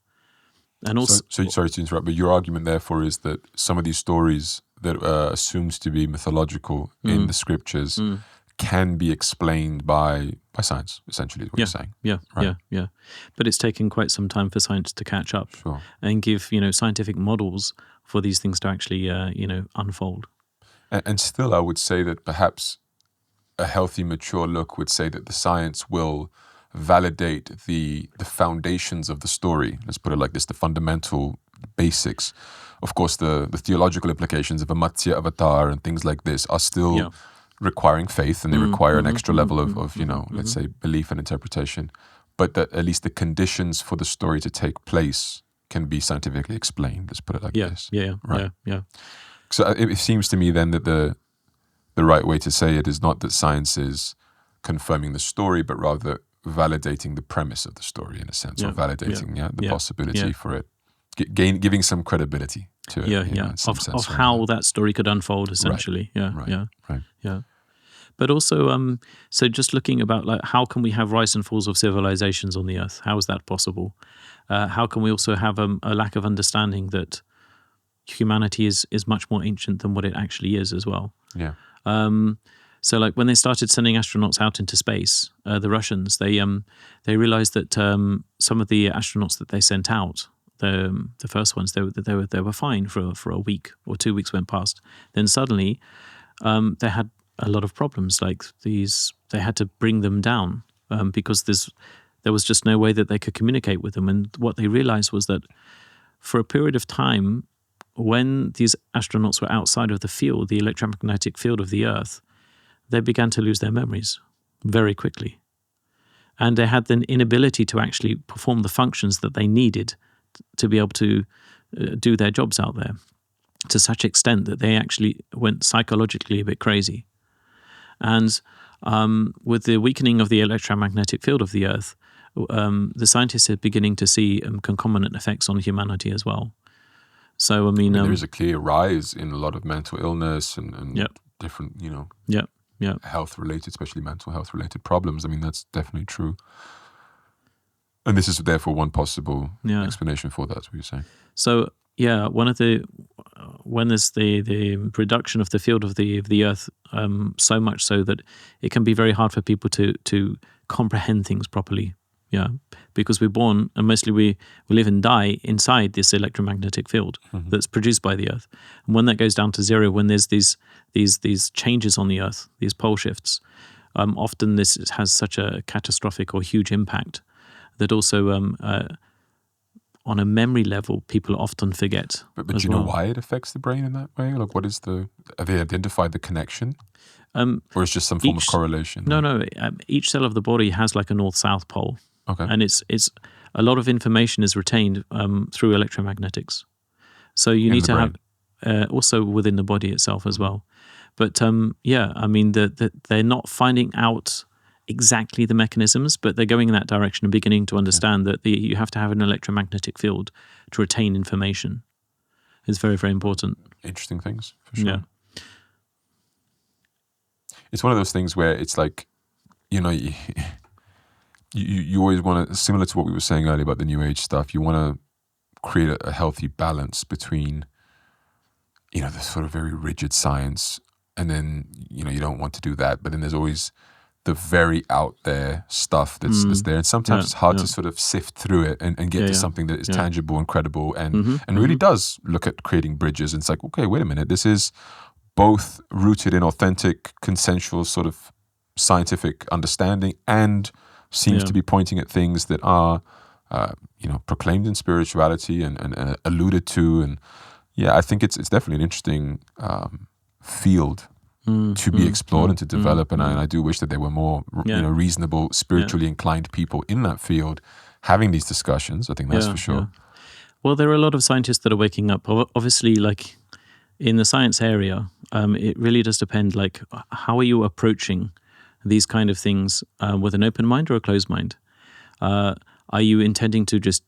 And also,
so sorry to interrupt, but your argument therefore is that some of these stories that are assumed to be mythological in the scriptures can be explained by science, essentially, is what you're saying.
Yeah,
right.
yeah. But it's taken quite some time for science to catch up and give, scientific models for these things to actually, unfold.
And still, I would say that perhaps a healthy, mature look would say that the science will validate the foundations of the story. Let's put it like this, the fundamental basics. Of course, the theological implications of a Matsya avatar and things like this are still requiring faith, and they require an extra level of let's say, belief and interpretation. But that at least the conditions for the story to take place can be scientifically explained. Let's put it like this.
Yeah.
So it seems to me then that the right way to say it is not that science is confirming the story, but rather validating the premise of the story, in a sense, or validating the possibility for it, giving some credibility to it.
Of how that story could unfold, essentially.
Right.
Yeah. But also, so just looking about how can we have rise and falls of civilizations on the Earth? How is that possible? How can we also have a lack of understanding that humanity is much more ancient than what it actually is as well?
Yeah.
So when they started sending astronauts out into space, the Russians, they realized that some of the astronauts that they sent out, the first ones, they were fine for a week or 2 weeks went past. Then suddenly they had a lot of problems. They had to bring them down because there was just no way that they could communicate with them. And what they realized was that for a period of time, when these astronauts were outside of the field, the electromagnetic field of the Earth, they began to lose their memories very quickly. And they had the inability to actually perform the functions that they needed to be able to do their jobs out there, to such extent that they actually went psychologically a bit crazy. And with the weakening of the electromagnetic field of the Earth, the scientists are beginning to see concomitant effects on humanity as well. So,
there is a clear rise in a lot of mental illness and different, health-related, especially mental health-related problems. That's definitely true. And this is therefore one possible explanation for that, what you're saying.
So, when there's the reduction of the field of the Earth, so much so that it can be very hard for people to comprehend things properly. Yeah, because we're born and mostly we live and die inside this electromagnetic field that's produced by the Earth. And when that goes down to zero, when there's these changes on the Earth, these pole shifts, often this has such a catastrophic or huge impact that also on a memory level, people often forget.
But do you know why it affects the brain in that way? What is have they identified the connection? Or is just some form of correlation?
No. Each cell of the body has a north-south pole.
Okay.
And it's a lot of information is retained through electromagnetics. So you need to have also within the body itself as well. But they're not finding out exactly the mechanisms, but they're going in that direction and beginning to understand that you have to have an electromagnetic field to retain information. It's very, very important.
Interesting things, for sure.
Yeah.
It's one of those things where it's like, you know, you always want to, similar to what we were saying earlier about the New Age stuff, you want to create a healthy balance between, you know, the sort of very rigid science, and then, you know, you don't want to do that, but then there's always the very out there stuff that's there, and sometimes it's hard to sort of sift through it and get to something that is tangible and credible and really does look at creating bridges. And it's like, okay, wait a minute, this is both rooted in authentic, consensual sort of scientific understanding and seems to be pointing at things that are, you know, proclaimed in spirituality and alluded to. And yeah, I think it's definitely an interesting field to be explored and to develop. And I do wish that there were more, you know, reasonable, spiritually inclined people in that field having these discussions. I think that's for sure.
Yeah. Well, there are a lot of scientists that are waking up. Obviously, like in the science area, it really does depend, like, how are you approaching these kind of things with an open mind or a closed mind? Are you intending to just,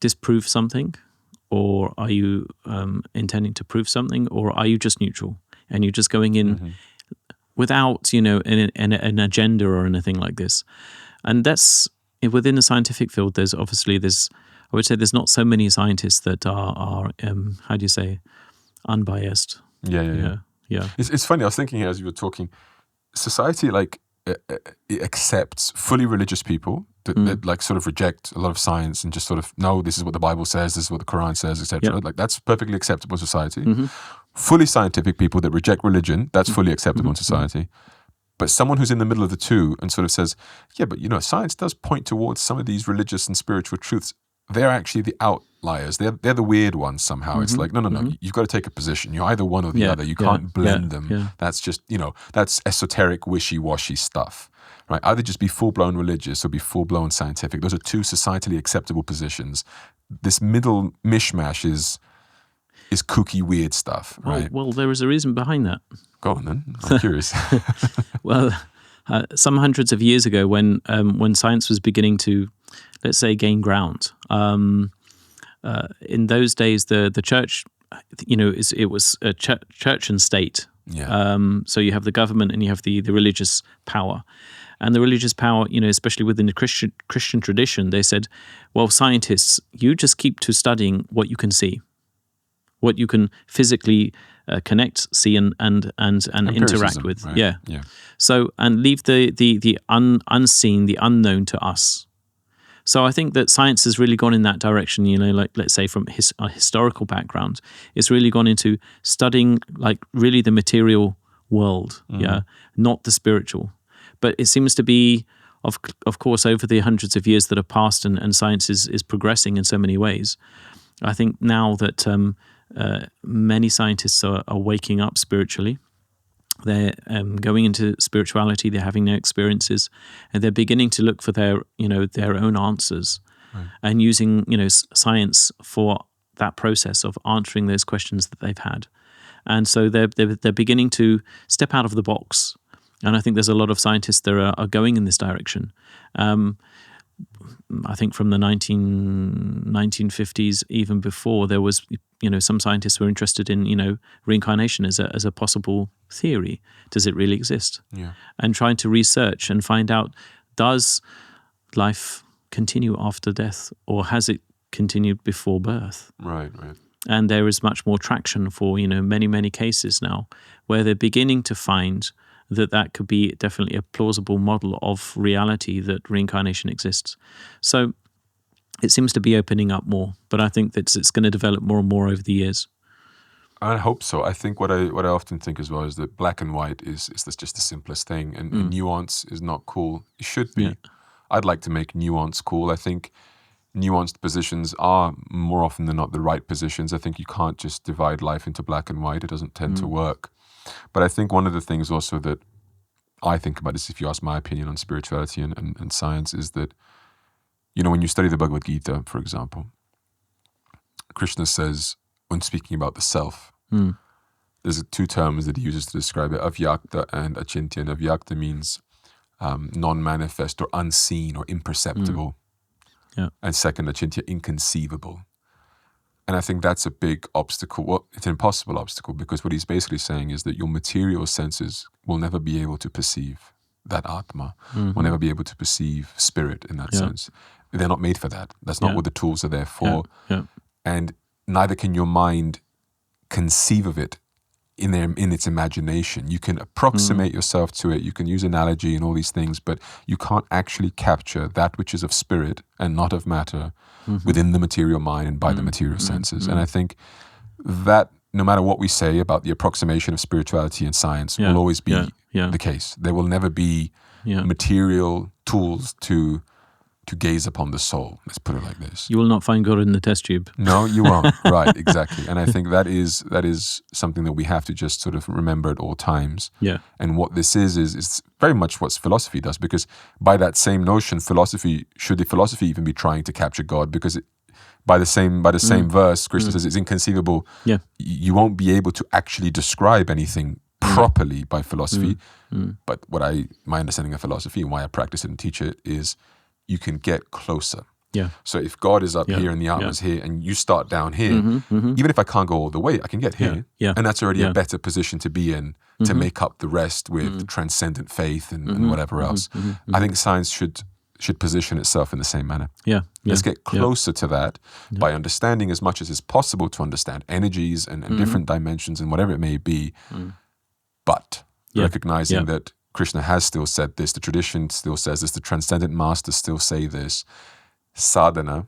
disprove something? Or are you intending to prove something? Or are you just neutral? And you're just going in without, you know, an agenda or anything like this. And that's, within the scientific field, there's I would say there's not so many scientists that are unbiased. Yeah.
It's funny, I was thinking as you were talking, society, like, it accepts fully religious people that like sort of reject a lot of science and just sort of, no, this is what the Bible says, this is what the Quran says, etc. Like, that's perfectly acceptable in society. Fully scientific people that reject religion, that's fully acceptable in society. But someone who's in the middle of the two and sort of says, yeah, but you know, science does point towards some of these religious and spiritual truths. They're actually the outliers. They're the weird ones somehow. It's like, no. You've got to take a position. You're either one or the other. You can't blend them.
Yeah.
That's just, you know, that's esoteric, wishy-washy stuff, right? Either just be full-blown religious or be full-blown scientific. Those are two societally acceptable positions. This middle mishmash is kooky, weird stuff, right?
Well, there is a reason behind that.
Go on then. I'm curious.
Well, some hundreds of years ago, when science was beginning to, let's say, gain ground, in those days, the church, you know, it was a church and state.
Yeah.
So you have the government and you have the religious power. And the religious power, you know, especially within the Christian tradition, they said, well, scientists, you just keep to studying what you can see, what you can physically connect, see, and interact with.
Right?
Yeah. So, and leave the unseen, the unknown to us. So I think that science has really gone in that direction, you know, like, let's say from a historical background, it's really gone into studying, like, really the material world, not the spiritual. But it seems to be, of course, over the hundreds of years that have passed and science is progressing in so many ways. I think now that many scientists are waking up spiritually. They're going into spirituality. They're having their experiences, and they're beginning to look for their own answers, and using, you know, science for that process of answering those questions that they've had. And so they're beginning to step out of the box. And I think there's a lot of scientists that are going in this direction. I think from the 1950s, even before, there was, you know, some scientists were interested in, you know, reincarnation as a possible theory. Does it really exist?
Yeah.
And trying to research and find out, does life continue after death, or has it continued before birth?
Right.
And there is much more traction for, you know, many, many cases now where they're beginning to find that could be definitely a plausible model of reality, that reincarnation exists. So it seems to be opening up more, but I think that it's going to develop more and more over the years.
I hope so. I think what I often think as well is that black and white is just the simplest thing, and nuance is not cool. It should be. Yeah. I'd like to make nuance cool. I think nuanced positions are more often than not the right positions. I think you can't just divide life into black and white. It doesn't tend to work. But I think one of the things also that I think about is, if you ask my opinion on spirituality and science, is that, you know, when you study the Bhagavad Gita, for example, Krishna says, when speaking about the self, there's two terms that he uses to describe it, avyakta and achintya. And avyakta means non-manifest or unseen or imperceptible.
Yeah.
And second, achintya, inconceivable. And I think that's a big obstacle. Well, it's an impossible obstacle, because what he's basically saying is that your material senses will never be able to perceive that Atma, will never be able to perceive spirit in that sense. They're not made for that. That's not what the tools are there for. And neither can your mind conceive of it in its imagination. You can approximate yourself to it, you can use analogy and all these things, but you can't actually capture that which is of spirit and not of matter within the material mind and by the material senses. And I think that no matter what we say about the approximation of spirituality and science will always be the case. There will never be material tools to gaze upon the soul. Let's put it like this.
You will not find God in the test tube.
No, you won't. Right, exactly. And I think that is something that we have to just sort of remember at all times.
Yeah.
And what this is very much what philosophy does, because by that same notion, should the philosophy even be trying to capture God? Because by the same verse, Krishna says it's inconceivable.
Yeah.
You won't be able to actually describe anything properly by philosophy. But my understanding of philosophy and why I practice it and teach it is you can get closer.
Yeah.
So if God is up here and the Atma is here and you start down here, even if I can't go all the way, I can get here.
Yeah.
And that's already a better position to be in to make up the rest with transcendent faith and whatever else. I think science should position itself in the same manner.
Yeah.
Let's get closer to that by understanding as much as is possible to understand energies and different dimensions and whatever it may be, but recognizing that Krishna has still said this, the tradition still says this, the transcendent masters still say this. Sadhana,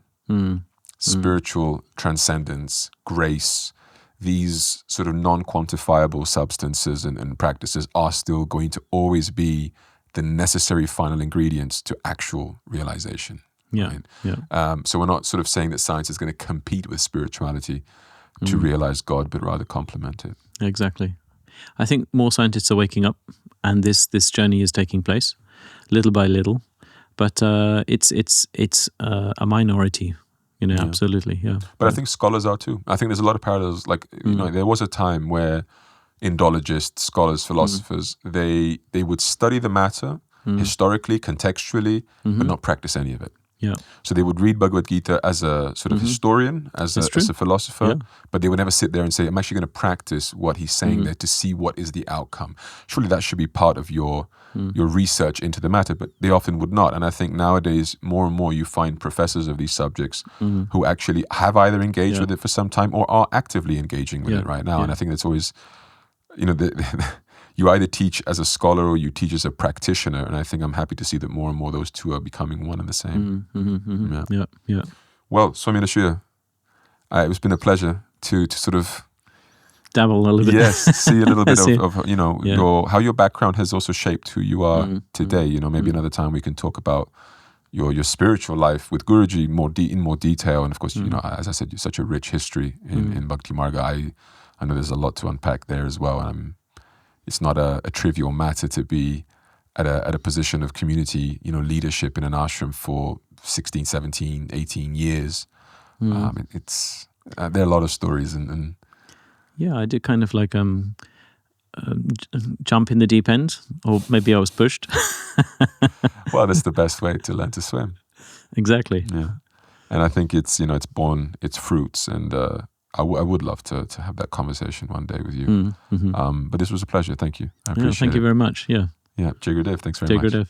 spiritual transcendence, grace, these sort of non-quantifiable substances and practices are still going to always be the necessary final ingredients to actual realization.
Yeah.
Right?
Yeah.
So we're not sort of saying that science is going to compete with spirituality to realize God, but rather complement it.
Exactly. I think more scientists are waking up, and this journey is taking place, little by little. But it's a minority, absolutely, yeah.
But I think scholars are too. I think there's a lot of parallels. Like there was a time where Indologists, scholars, philosophers, they would study the matter historically, contextually, but not practice any of it.
Yeah.
So they would read Bhagavad Gita as a sort of historian, as a philosopher, but they would never sit there and say, I'm actually going to practice what he's saying there to see what is the outcome. Surely that should be part of your research into the matter, but they often would not. And I think nowadays, more and more, you find professors of these subjects who actually have either engaged with it for some time or are actively engaging with it right now. And I think that's always, you either teach as a scholar or you teach as a practitioner, and I think I'm happy to see that more and more those two are becoming one and the same.
Yeah.
Well, Swami Anashuya, it's been a pleasure to sort of
dabble a little bit.
Yes, see a little bit of how your background has also shaped who you are today. Maybe another time we can talk about your spiritual life with Guruji in more detail, and of course, as I said, you're such a rich history in Bhakti Marga. I know there's a lot to unpack there as well, and it's not a trivial matter to be at a position of community, leadership in an ashram for 16, 17, 18 years. There are a lot of stories and
yeah, I did kind of like jump in the deep end, or maybe I was pushed.
Well, that's the best way to learn to swim.
Exactly.
Yeah, and I think it's borne its fruits, and I would love to have that conversation one day with you. But this was a pleasure. Thank you. I appreciate it.
Thank you very much. Yeah.
Yeah. Jai Gurudev. Thanks very much.
Jai Gurudev.